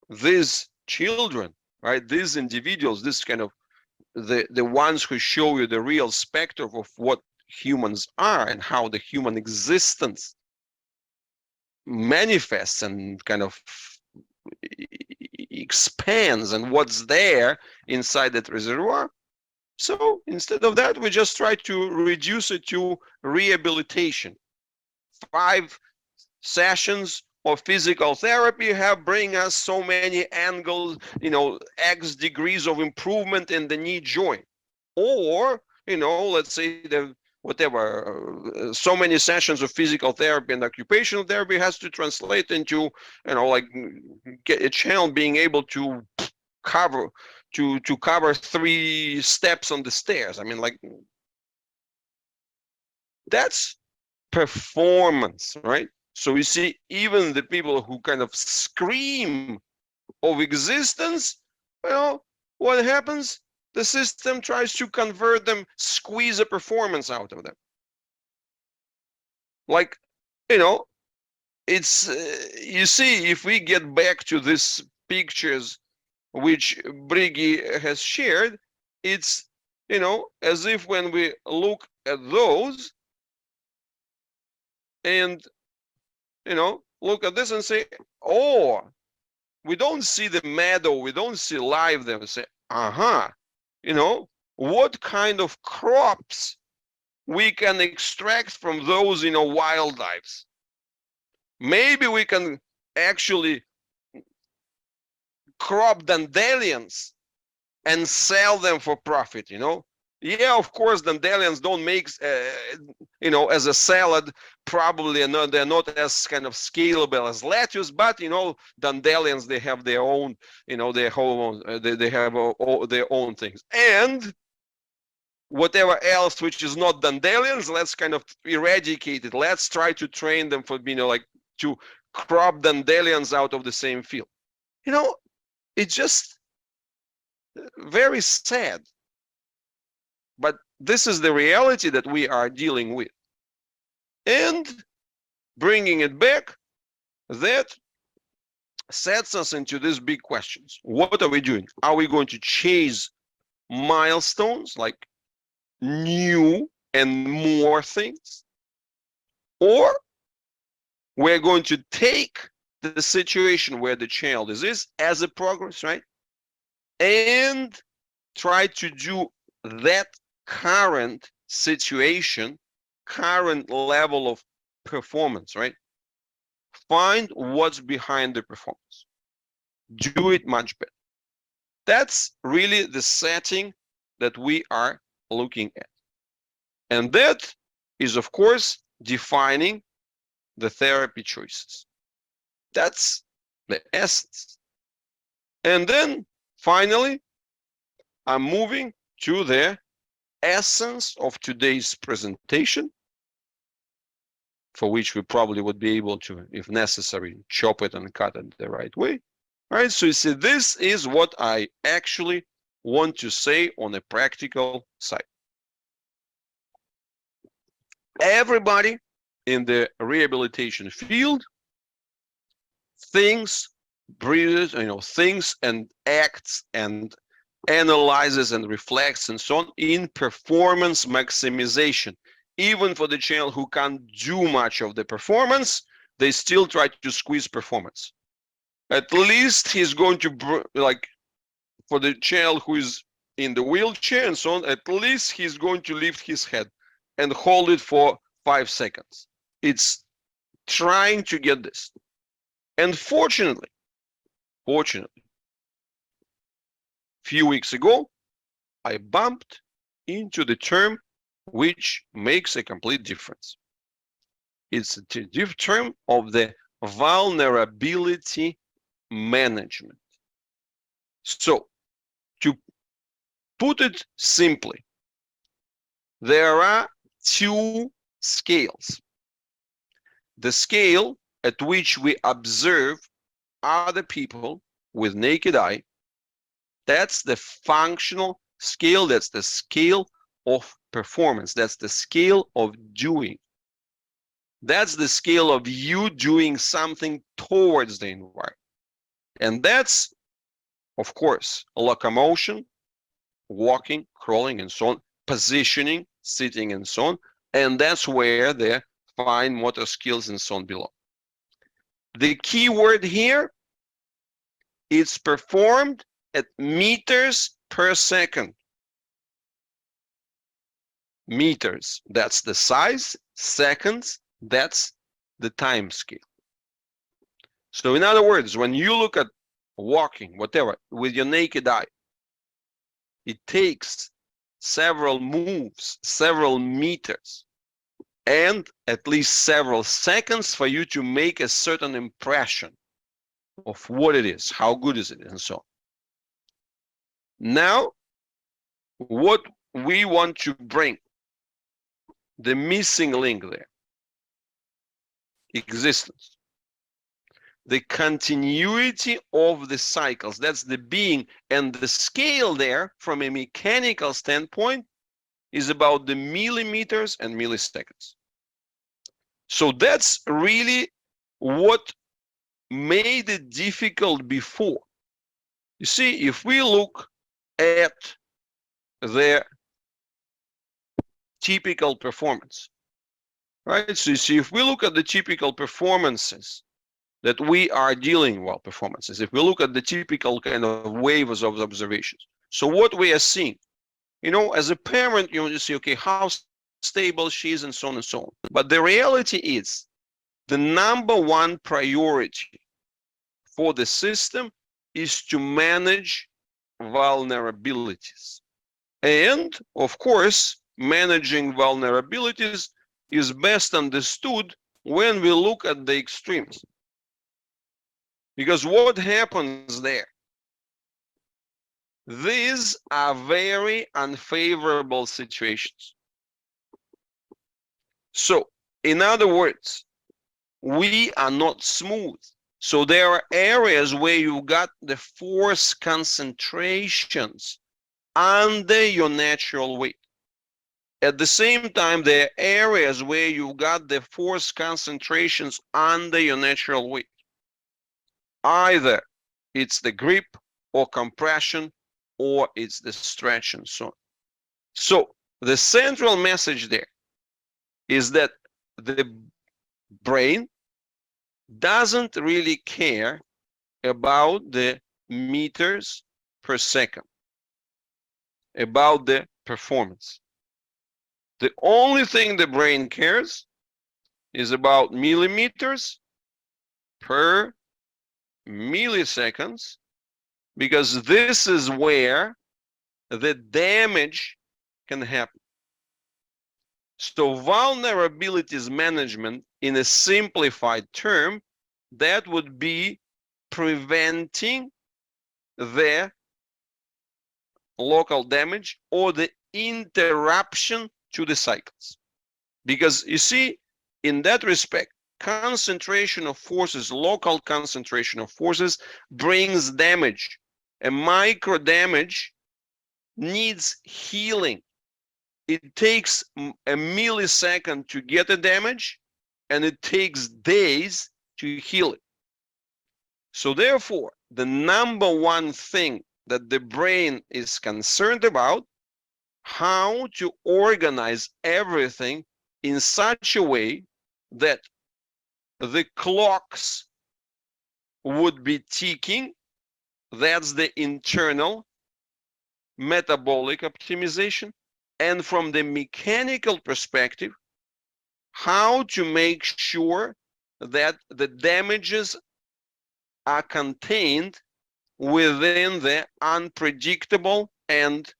these children, right? These individuals, this kind of the ones who show you the real spectrum of what humans are and how the human existence manifests and kind of expands and what's there inside that reservoir. So instead of that, we just try to reduce it to rehabilitation. 5 sessions of physical therapy have bring us so many angles, X degrees of improvement in the knee joint. Or, let's say the whatever, so many sessions of physical therapy and occupational therapy has to translate into, like get a channel being able to cover to cover 3 steps on the stairs. I mean, like, that's performance, right? So you see, even the people who kind of scream of existence, what happens? The system tries to convert them, squeeze a performance out of them. Like, it's, you see, if we get back to these pictures which Brigi has shared, it's, as if when we look at those and, look at this and say, oh, we don't see the meadow, we don't see life there. We say, what kind of crops we can extract from those, wildlife? Maybe we can actually crop dandelions and sell them for profit, Yeah, of course, dandelions don't make, as a salad, probably they're not as kind of scalable as lettuce, but, dandelions, they have their own, their whole, they have all their own things. And whatever else which is not dandelions, let's kind of eradicate it. Let's try to train them for, like to crop dandelions out of the same field. It's just very sad. But this is the reality that we are dealing with. And bringing it back, that sets us into these big questions. What are we doing? Are we going to chase milestones, like new and more things? Or we're going to take the situation where the child is as a progress, right? And try to do that current situation, current level of performance, right? Find what's behind the performance. Do it much better. That's really the setting that we are looking at. And that is, of course, defining the therapy choices. That's the essence. And then finally, I'm moving to the essence of today's presentation, for which we probably would be able to, if necessary, chop it and cut it the right way. All right, so you see, this is what I actually want to say on a practical side. Everybody in the rehabilitation field thinks, breathes, thinks and acts and analyzes and reflects and so on in performance maximization. Even for the channel who can't do much of the performance, they still try to squeeze performance. At least he's going to, like, for the channel who is in the wheelchair and so on, at least he's going to lift his head and hold it for 5 seconds. It's trying to get this. And fortunately, a few weeks ago, I bumped into the term which makes a complete difference. It's the term of the vulnerability management. So, to put it simply, there are 2 scales. The scale at which we observe other people with naked eye, that's the functional scale, that's the scale of performance, that's the scale of doing. That's the scale of you doing something towards the environment. And that's, of course, locomotion, walking, crawling, and so on, positioning, sitting, and so on. And that's where the fine motor skills and so on belong. The key word here, it's performed at meters per second. Meters, that's the size. Seconds, that's the time scale. So in other words, when you look at walking, whatever, with your naked eye, it takes several moves, several meters, and at least several seconds for you to make a certain impression of what it is, how good is it, and so on. Now, what we want to bring, the missing link there, existence, the continuity of the cycles, that's the being, and the scale there from a mechanical standpoint is about the millimeters and milliseconds. So that's really what made it difficult before. You see, if we look at the typical performance, right? So you see, if we look at the typical performances that we are dealing with, performances, if we look at the typical kind of waves of observations, so what we are seeing, you know, as a parent, you see, okay, how stable she is and so on and so on. But the reality is the number one priority for the system is to manage vulnerabilities. And of course, managing vulnerabilities is best understood when we look at the extremes. Because what happens there? These are very unfavorable situations. So, in other words, we are not smooth. So there are areas where you got the force concentrations under your natural weight. At the same time, there are areas where you got the force concentrations under your natural weight. Either it's the grip or compression, or it's the stretch and so on. So the central message there is that the brain doesn't really care about the meters per second, about the performance. The only thing the brain cares is about millimeters per milliseconds, because this is where the damage can happen. So vulnerabilities management, in a simplified term, that would be preventing the local damage or the interruption to the cycles. Because you see, in that respect, concentration of forces, local concentration of forces, brings damage. A micro damage needs healing. It takes a millisecond to get a damage, and it takes days to heal it. So therefore, the number one thing that the brain is concerned about, how to organize everything in such a way that the clocks would be ticking. That's the internal metabolic optimization. And from the mechanical perspective, how to make sure that the damages are contained within the unpredictable and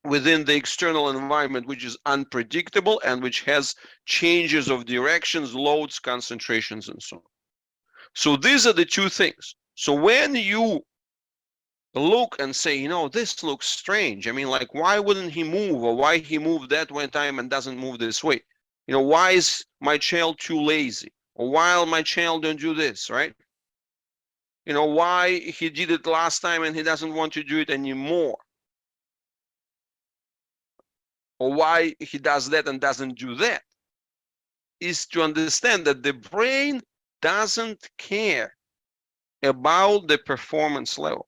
within the external environment, which is unpredictable and which has changes of directions, loads, concentrations, and so on. So these are the two things. So when you look and say, you know, this looks strange. I mean, like, why wouldn't he move, or why he moved that one time and doesn't move this way? You know, why is my child too lazy? Or why my child don't do this, right? You know, why he did it last time and he doesn't want to do it anymore? Or why he does that and doesn't do that? Is to understand that the brain doesn't care about the performance level.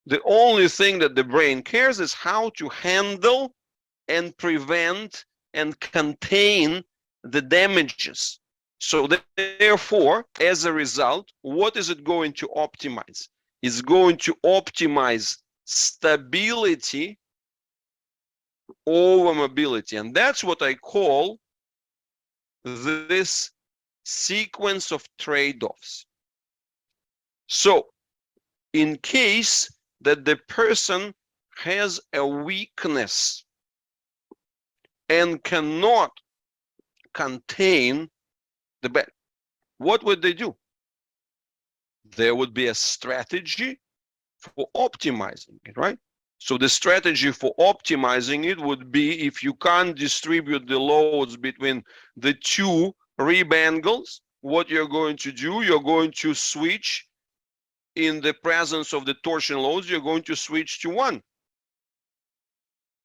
The only thing that the brain cares is how to handle and prevent and contain the damages. So therefore, as a result, what is it going to optimize? It's going to optimize stability over mobility. And that's what I call this sequence of trade-offs. So in case that the person has a weakness and cannot contain the bad, what would they do? There would be a strategy for optimizing it, right? So the strategy for optimizing it would be, if you can't distribute the loads between the two rib angles, what you're going to do, you're going to switch. In the presence of the torsion loads, you're going to switch to one.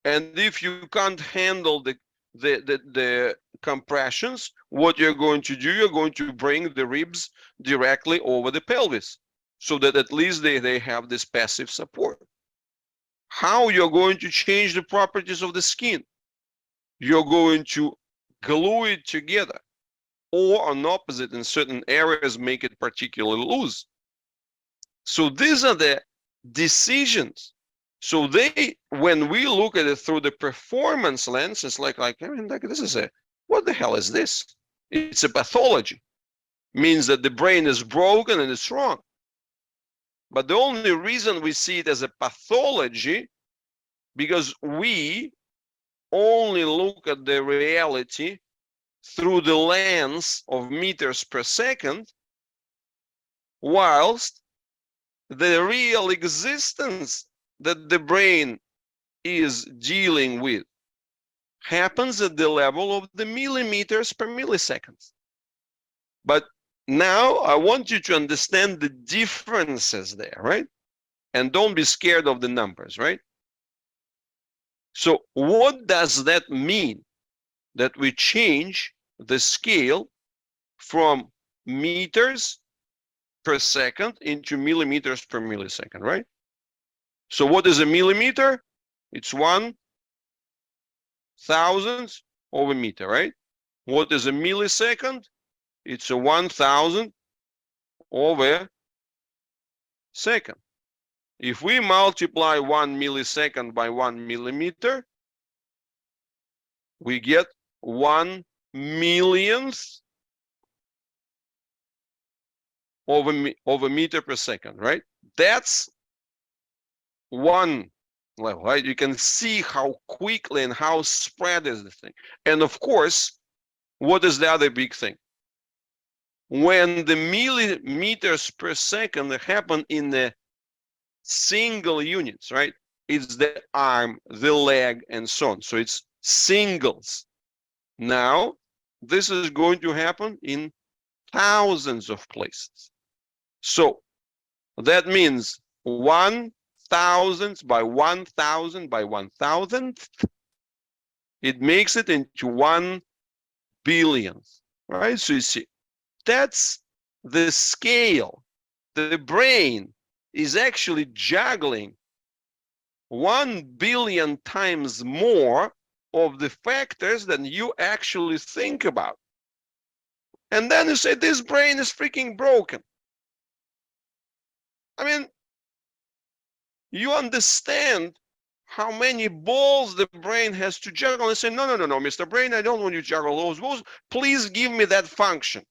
And if you can't handle the compressions, what you're going to do, you're going to bring the ribs directly over the pelvis, so that at least they have this passive support. How you're going to change the properties of the skin? You're going to glue it together, or on opposite, in certain areas, make it particularly loose. So these are the decisions. So when we look at it through the performance lens, it's like I mean, this is what the hell is this? It's a pathology. Means that the brain is broken and it's wrong. But the only reason we see it as a pathology, because we only look at the reality through the lens of meters per second, whilst the real existence that the brain is dealing with happens at the level of the millimeters per millisecond. But now I want you to understand the differences there, right? And don't be scared of the numbers, right? So what does that mean? That we change the scale from meters per second into millimeters per millisecond, right? So what is a millimeter? It's 1,000th of a meter, right? What is a millisecond? It's a 1,000th of a second. If we multiply 1 millisecond by 1 millimeter, we get 1/1,000,000th of a meter per second, right? That's one level, right? You can see how quickly and how spread is the thing. And of course, what is the other big thing? When the millimeters per second happen in the single units, right? It's the arm, the leg, and so on. So it's singles. Now, this is going to happen in thousands of places. So that means 1,000th by 1,000 by 1,000th. It makes it into 1/1000,000th, right? So you see, that's the scale. The brain is actually juggling 1,000,000,000 times more of the factors than you actually think about. And then you say, this brain is freaking broken. I mean, you understand how many balls the brain has to juggle, and say, no, Mr. Brain, I don't want you to juggle those balls. Please give me that function.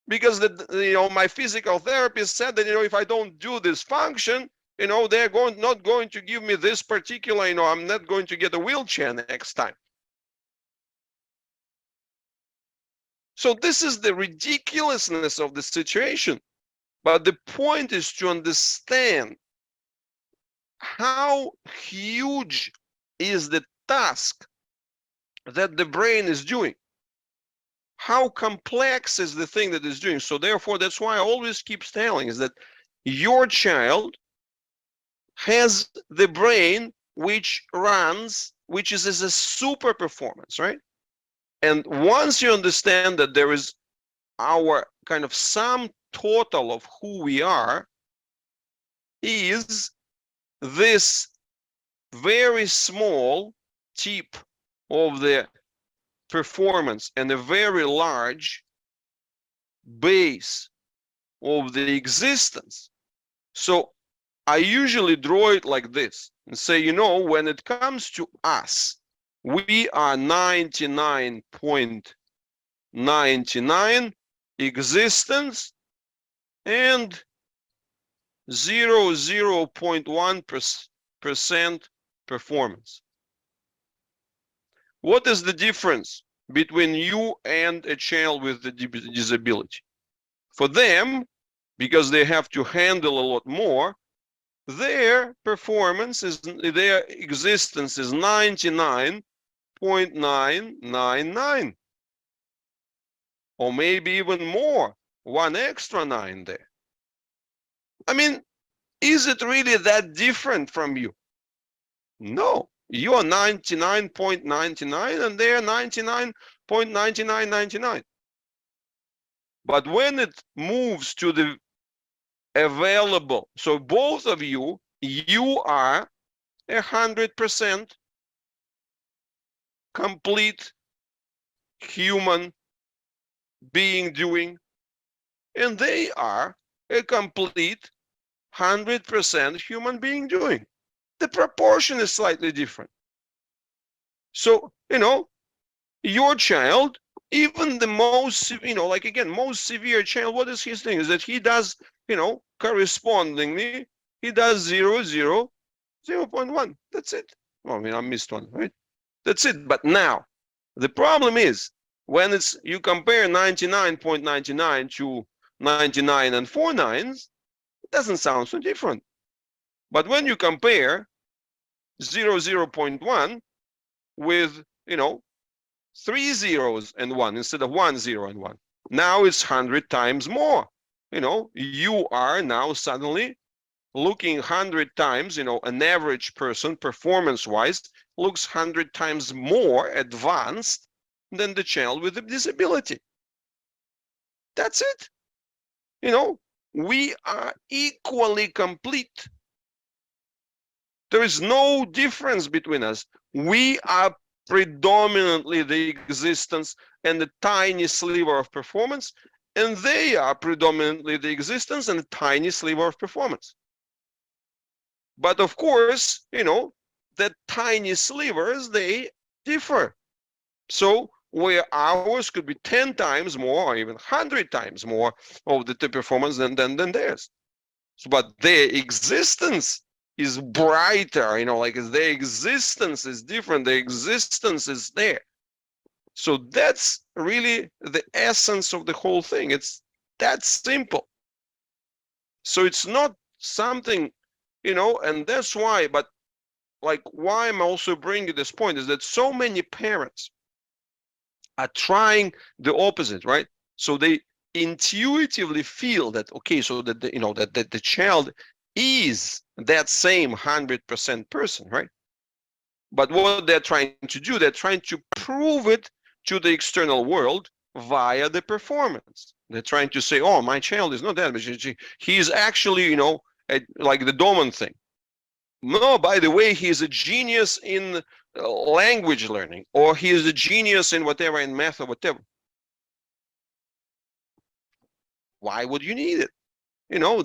Because my physical therapist said that, if I don't do this function, they're not going to give me this particular, I'm not going to get a wheelchair next time. So this is the ridiculousness of the situation. But the point is to understand how huge is the task that the brain is doing. How complex is the thing that it's doing. So therefore, that's why I always keep telling is that your child has the brain which is as a super performance, right? And once you understand that there is our kind of sum total of who we are is this very small tip of the performance and a very large base of the existence. So I usually draw it like this and say, when it comes to us, we are 99.9 99 existence and 0.1% performance. What is the difference between you and a child with a disability? For them, because they have to handle a lot more, their performance is, their existence is 99.999, or maybe even more, one extra 9 there. I mean, is it really that different from you? No, you are 99.99 and they are 99.9999. But when it moves to the available, so both of you, you are 100% complete human being doing, and they are a complete 100% human being doing. The proportion is slightly different. So, your child, even the most, like again, most severe child, what is his thing? Is that he does, correspondingly, he does 0.1. That's it. Well, I mean, I missed one, right? That's it. But now, the problem is when you compare 99.99 to 99 and 4 nines, it doesn't sound so different. But when you compare 0.1 with, 3 zeros and 1 instead of 1 0 and 1, now it's 100 times more. You are now suddenly looking 100 times, an average person performance-wise looks 100 times more advanced than the child with a disability. That's it. We are equally complete. There is no difference between us. We are predominantly the existence and the tiny sliver of performance, and they are predominantly the existence and a tiny sliver of performance. But of course, the tiny slivers, they differ. So where ours could be 10 times more or even 100 times more of the performance than theirs. But their existence is brighter, like their existence is different, their existence is there. So that's really the essence of the whole thing. It's that simple. So it's not something, and that's why, but like why I'm also bringing this point is that so many parents are trying the opposite, right? So they intuitively feel that, okay, so that that the child is that same 100% person, right? But what they're trying to do, they're trying to prove it to the external world via the performance. They're trying to say, oh, my child is not that, but he's actually, like the Doman thing. No, by the way, he is a genius in language learning, or he is a genius in whatever, in math or whatever. Why would you need it?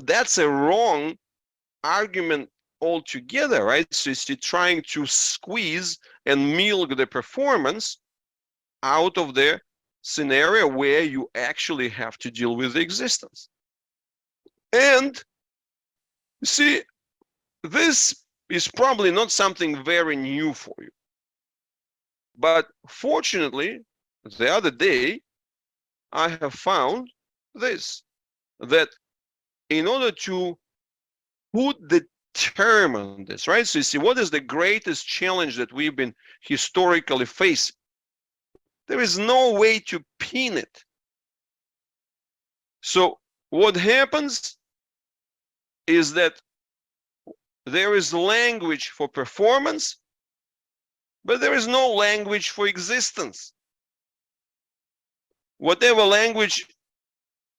That's a wrong argument altogether, right? So it's trying to squeeze and milk the performance out of the scenario where you actually have to deal with the existence. And see, this is probably not something very new for you. But fortunately, the other day, I have found this, that in order to put the term on this, right? So you see, what is the greatest challenge that we've been historically facing? There is no way to pin it. So what happens is that there is language for performance, but there is no language for existence. Whatever language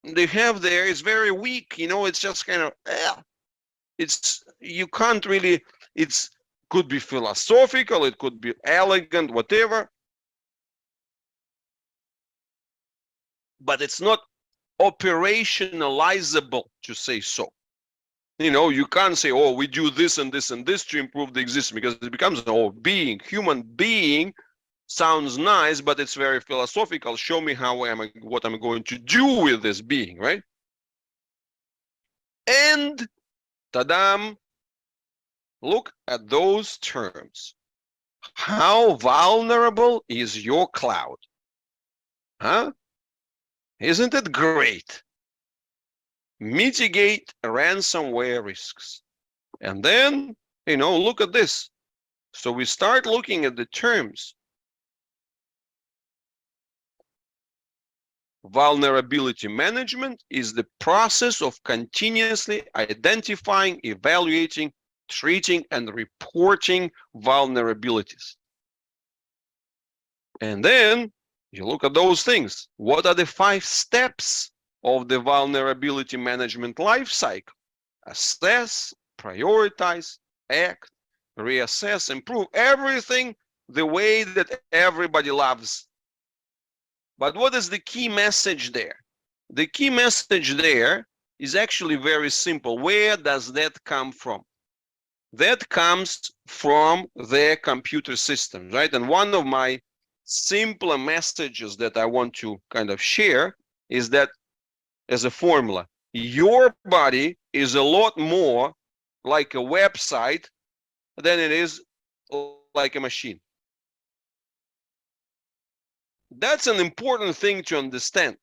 they have there is very weak, it's just kind of, you can't really, could be philosophical, it could be elegant, whatever, but it's not operationalizable, to say so. You can't say, oh, we do this and this and this to improve the existence, because it becomes, human being Sounds nice, but it's very philosophical. Show me what I'm going to do with this being, right? And tadam, look at those terms. How vulnerable is your cloud? Huh? Isn't it great? Mitigate ransomware risks. And then, look at this. So we start looking at the terms. Vulnerability management is the process of continuously identifying, evaluating, treating, and reporting vulnerabilities. And then you look at those things. What are the 5 steps of the vulnerability management lifecycle? Assess, prioritize, act, reassess, improve, everything the way that everybody loves. But what is the key message there? The key message there is actually very simple. Where does that come from? That comes from their computer systems, right? And one of my simpler messages that I want to kind of share is that as a formula, your body is a lot more like a website than it is like a machine. That's an important thing to understand.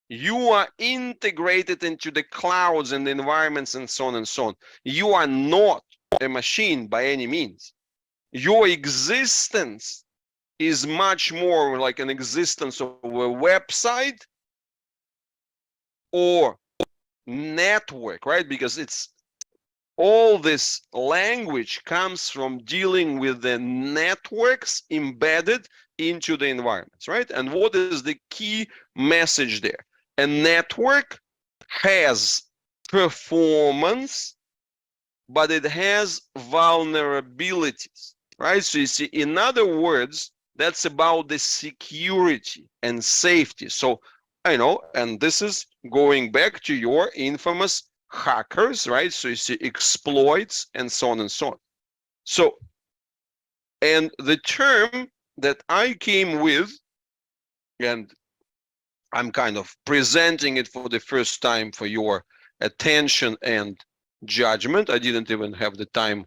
You are integrated into the clouds and the environments and so on and so on. You are not a machine by any means. Your existence is much more like an existence of a website or network, right? Because it's all this language comes from dealing with the networks embedded into the environments, right? And what is the key message there? A network has performance, but it has vulnerabilities, right? So you see, in other words, that's about the security and safety. So and this is going back to your infamous hackers, right? So you see exploits and so on and so on. So, and the term that I came with, and I'm kind of presenting it for the first time for your attention and judgment. I didn't even have the time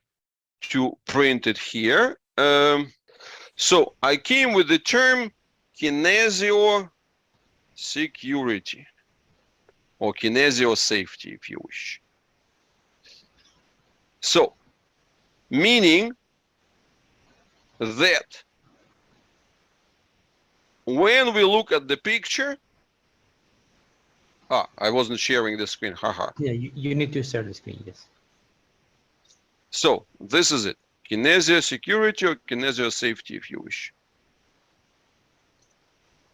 to print it here. So I came with the term kinesio security or kinesio safety, if you wish. So, meaning that when we look at the picture, I wasn't sharing the screen, haha. Yeah, you need to share the screen, yes. So, this is it. Kinesio security or kinesio safety, if you wish.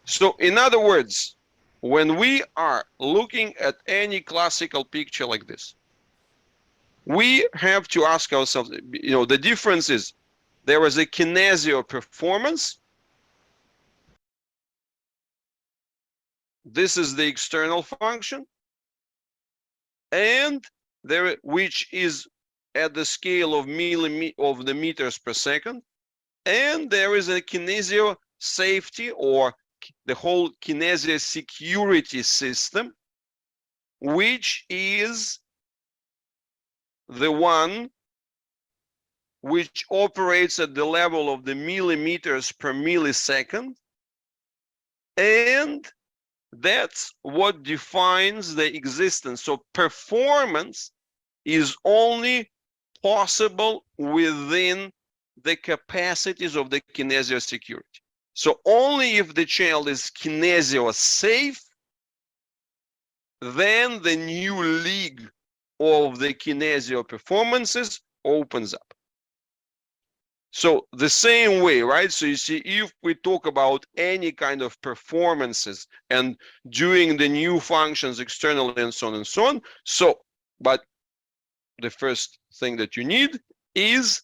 So, in other words, when we are looking at any classical picture like this, we have to ask ourselves, the difference is there is a kinesio performance. This is the external function, and there, which is at the scale of the meters per second, and there is a kinesio safety or the whole kinesio security system, which is the one which operates at the level of the millimeters per millisecond, and that's what defines the existence. So performance is only possible within the capacities of the kinesio security. So only if the channel is kinesio safe, then the new league of the kinesio performances opens up. So the same way, right? So you see, if we talk about any kind of performances and doing the new functions externally and so on and so on. So, but the first thing that you need is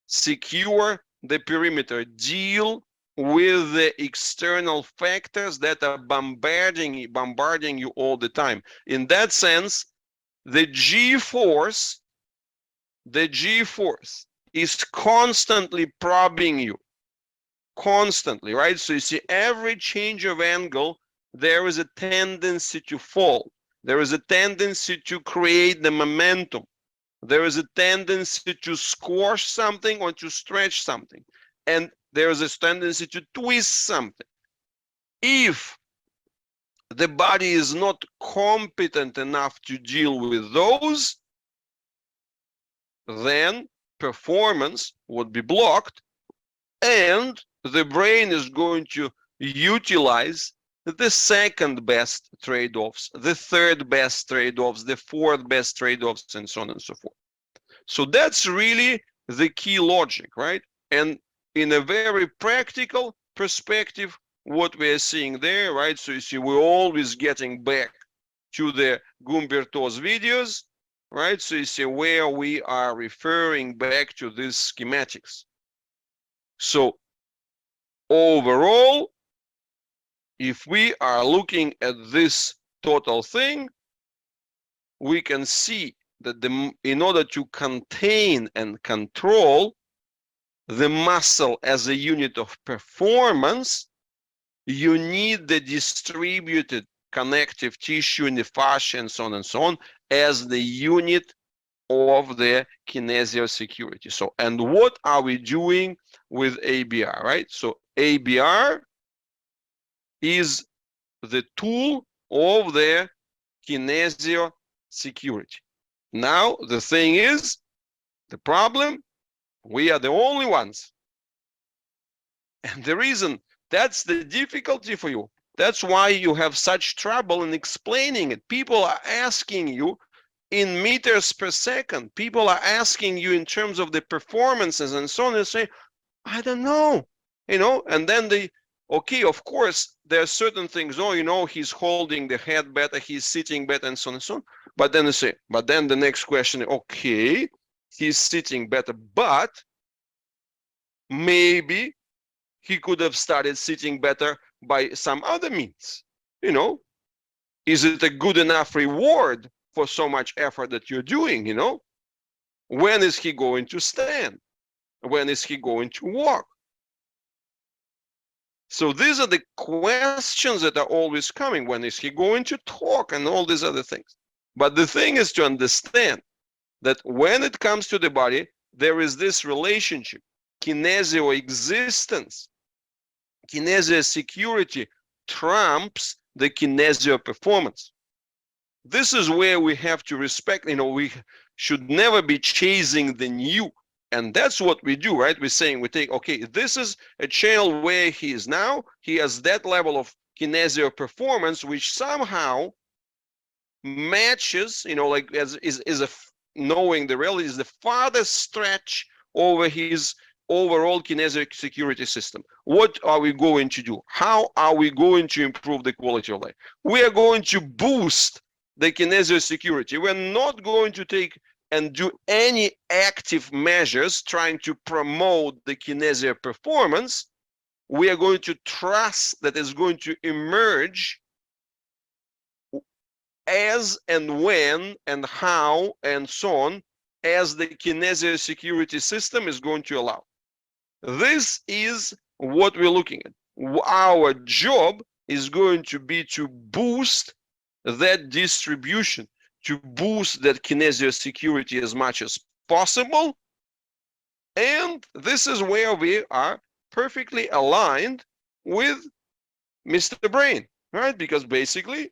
secure the perimeter, deal with the external factors that are bombarding you all the time. In that sense, the G-force is constantly probing you. constantly, right? So you see every change of angle, there is a tendency to fall. There is a tendency to create the momentum. There is a tendency to squash something or to stretch something. And there is a tendency to twist something. If the body is not competent enough to deal with those, then performance would be blocked, and the brain is going to utilize the second best trade-offs, the third best trade-offs, the fourth best trade-offs, and so on and so forth. So that's really the key logic, right? And in a very practical perspective, what we are seeing there, right? So you see, we're always getting back to the Gumberto's videos, right? So you see where we are referring back to these schematics. So overall, if we are looking at this total thing, we can see that in order to contain and control the muscle as a unit of performance, you need the distributed connective tissue in the fascia and so on as the unit of the kinesio security. So, and what are we doing with ABR, right? So ABR is the tool of the kinesio security. Now, the thing is, the problem, we are the only ones. And the reason, that's the difficulty for you. That's why you have such trouble in explaining it. People are asking you in meters per second. People are asking you in terms of the performances and so on, and say, I don't know, and then okay, of course, there are certain things, he's holding the head better, he's sitting better, and so on and so on. But then they say, but then the next question, okay, he's sitting better, but maybe he could have started sitting better by some other means. Is it a good enough reward for so much effort that you're doing? When is he going to stand? When is he going to walk? So these are the questions that are always coming. When is he going to talk and all these other things? But the thing is to understand that when it comes to the body, there is this relationship, kinesio existence, kinesio security trumps the kinesio performance. This is where we have to respect, we should never be chasing the new. And that's what we do, right? We're saying we take, okay, this is a channel where he is now. He has that level of kinesio performance, which somehow matches, like is a knowing the reality is the farthest stretch over his overall kinesio security system. What are we going to do? How are we going to improve the quality of life? We are going to boost the kinesio security. We're not going to take and do any active measures trying to promote the kinesio performance. We are going to trust that it's going to emerge as and when and how and so on as the kinesio security system is going to allow. This is what we're looking at. Our job is going to be to boost that distribution, to boost that kinesio security as much as possible. And this is where we are perfectly aligned with Mr. Brain, right? Because basically,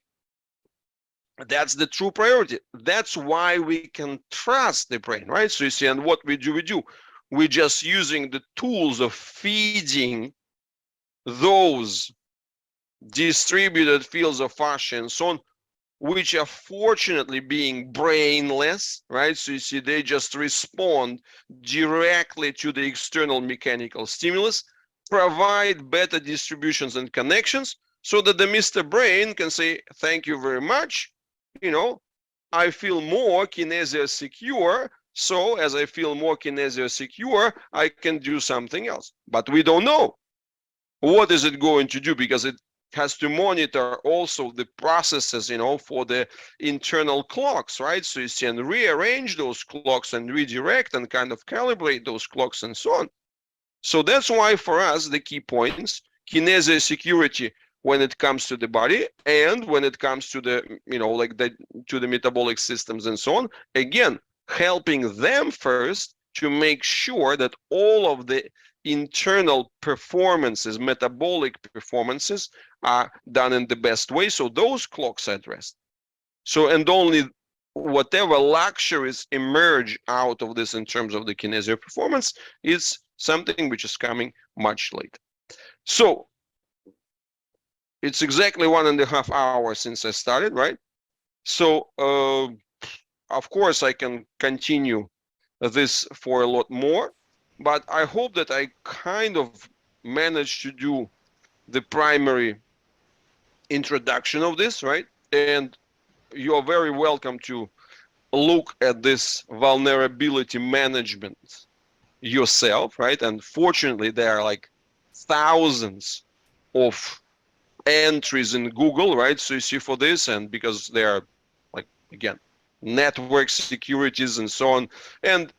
that's the true priority. That's why we can trust the brain, right? So you see, and what we do, we're just using the tools of feeding those distributed fields of fascia and so on, which are fortunately being brainless, right? So you see, they just respond directly to the external mechanical stimulus, provide better distributions and connections, so that the Mr. Brain can say, thank you very much, I feel more kinesio secure. So as I feel more kinesio secure, I can do something else. But we don't know. What is it going to do? Because it has to monitor also the processes, for the internal clocks, right? So you can rearrange those clocks and redirect and kind of calibrate those clocks and so on. So that's why for us, the key points, kinesia security when it comes to the body and when it comes to the, like to the metabolic systems and so on, again, helping them first to make sure that all of the internal performances, metabolic performances are done in the best way. So those clocks are addressed. So, and only whatever luxuries emerge out of this in terms of the kinesia performance is something which is coming much later. So it's exactly 1.5 hours since I started, right? So of course I can continue this for a lot more, but I hope that I kind of managed to do the primary introduction of this, right? And you're very welcome to look at this vulnerability management yourself, right? And fortunately, there are like thousands of entries in Google, right? So you see for this, and because they are like, again, network securities and so on, and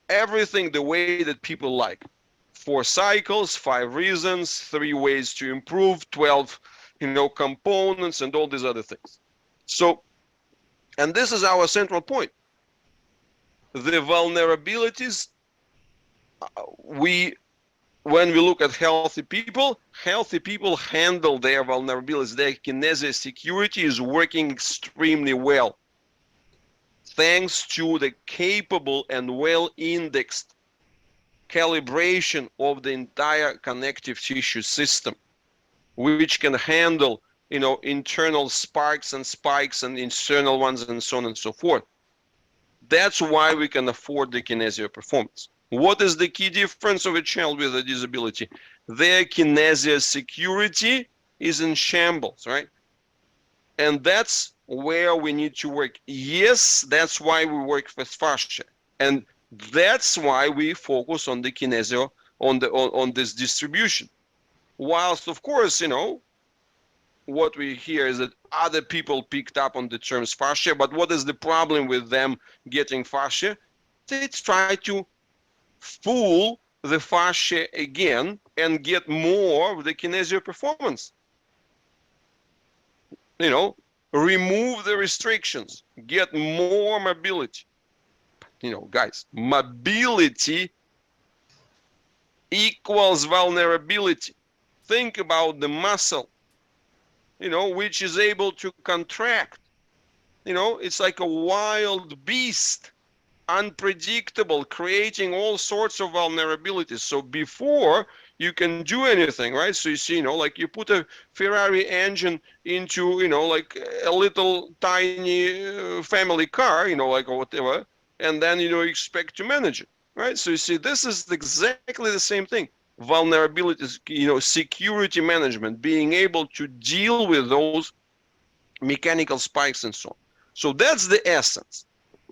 everything the way that people like. 4 cycles, 5 reasons, 3 ways to improve, 12 components, and all these other things. So, and this is our central point. The vulnerabilities, we when we look at healthy people handle their vulnerabilities. Their kinesia security is working extremely well, thanks to the capable and well-indexed calibration of the entire connective tissue system, which can handle, internal sparks and spikes and external ones and so on and so forth. That's why we can afford the kinesia performance. What is the key difference of a child with a disability? Their kinesia security is in shambles, right? And that's where we need to work. Yes, that's why we work with fascia. And that's why we focus on the kinesio, on this distribution. Whilst, of course, what we hear is that other people picked up on the terms fascia, but what is the problem with them getting fascia? They try to fool the fascia again and get more of the kinesio performance. Remove the restrictions, get more mobility. Guys, mobility equals vulnerability. Think about the muscle, which is able to contract. It's like a wild beast, unpredictable, creating all sorts of vulnerabilities. So before you can do anything, right? So you see, like you put a Ferrari engine into, like a little tiny family car, like or whatever, and then, expect to manage it, right? So you see, this is exactly the same thing. Vulnerabilities, security management, being able to deal with those mechanical spikes and so on. So that's the essence.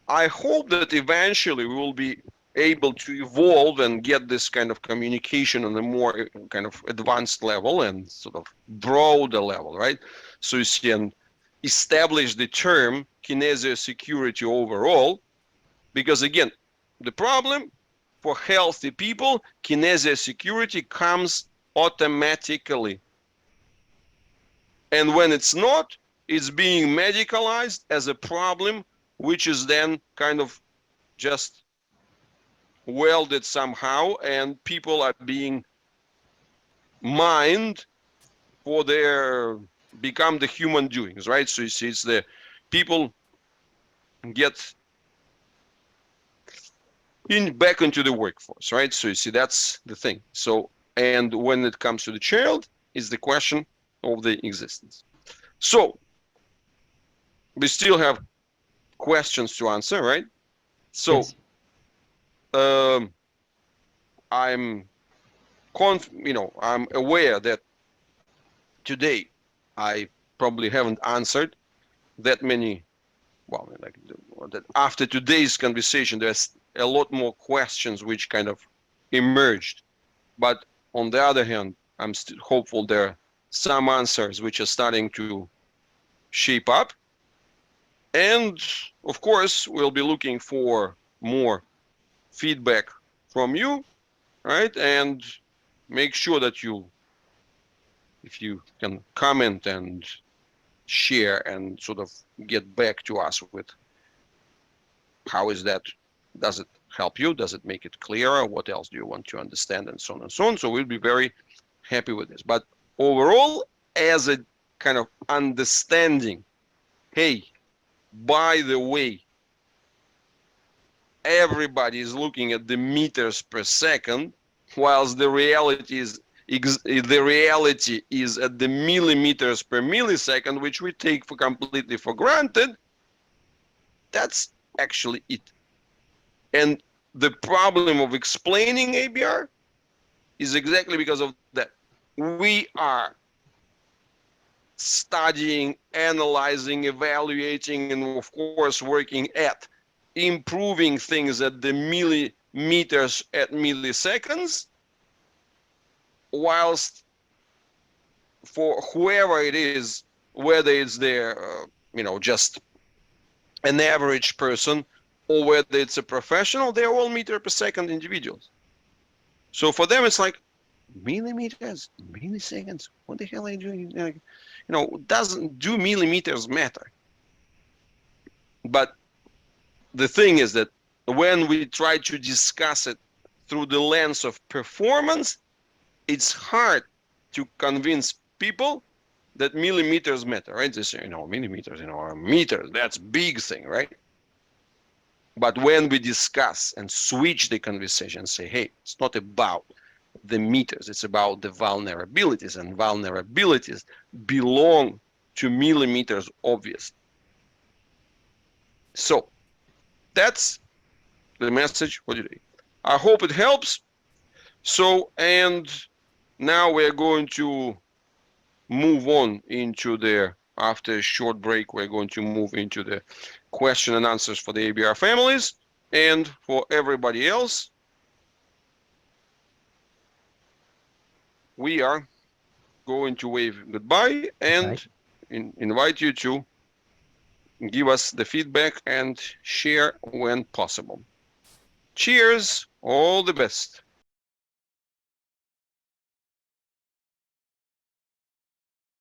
I hope that eventually we will be able to evolve and get this kind of communication on a more kind of advanced level and sort of broader level, right? So you see, and establish the term kinesia security overall, because again, the problem for healthy people, kinesia security comes automatically. And when it's not, it's being medicalized as a problem, which is then kind of just welded somehow, and people are being mined for their become the human doings, right? So you see, it's the people get back into the workforce, right? So you see, that's the thing. So, and when it comes to the child, is the question of the existence. So we still have questions to answer, right? So Yes. um, I'm I'm aware that today I probably haven't answered that many. Well, like that after today's conversation, there's a lot more questions which kind of emerged. But on the other hand, I'm still hopeful there are some answers which are starting to shape up. And of course, we'll be looking for more feedback from you. right? And make sure that if you can comment and share and sort of get back to us with how is that, does it help you? Does it make it clearer? What else do you want to understand? And so on and so on. So we'll be very happy with this. But overall, as a kind of understanding, hey, by the way, everybody is looking at the meters per second, whilst the reality is at the millimeters per millisecond, which we take for completely for granted. That's actually it. And the problem of explaining ABR is exactly because of that. We are studying, analyzing, evaluating, and of course working at improving things at the millimeters at milliseconds, whilst for whoever it is, whether it's their, just an average person or whether it's a professional, they're all meter per second individuals. So for them, it's like millimeters, milliseconds. What the hell are you doing? Doesn't do millimeters matter? But the thing is that when we try to discuss it through the lens of performance, it's hard to convince people that millimeters matter, right? This, millimeters, meters, that's big thing, right? But when we discuss and switch the conversation, say, hey, it's not about the meters, it's about the vulnerabilities, and vulnerabilities belong to millimeters, obviously. So that's the message for today. I hope it helps. So, and now we're going to move on into after a short break, we're going to move into the question and answers for the ABR families. And for everybody else, we are going to wave goodbye and Right. invite you to give us the feedback and share when possible. Cheers, all the best.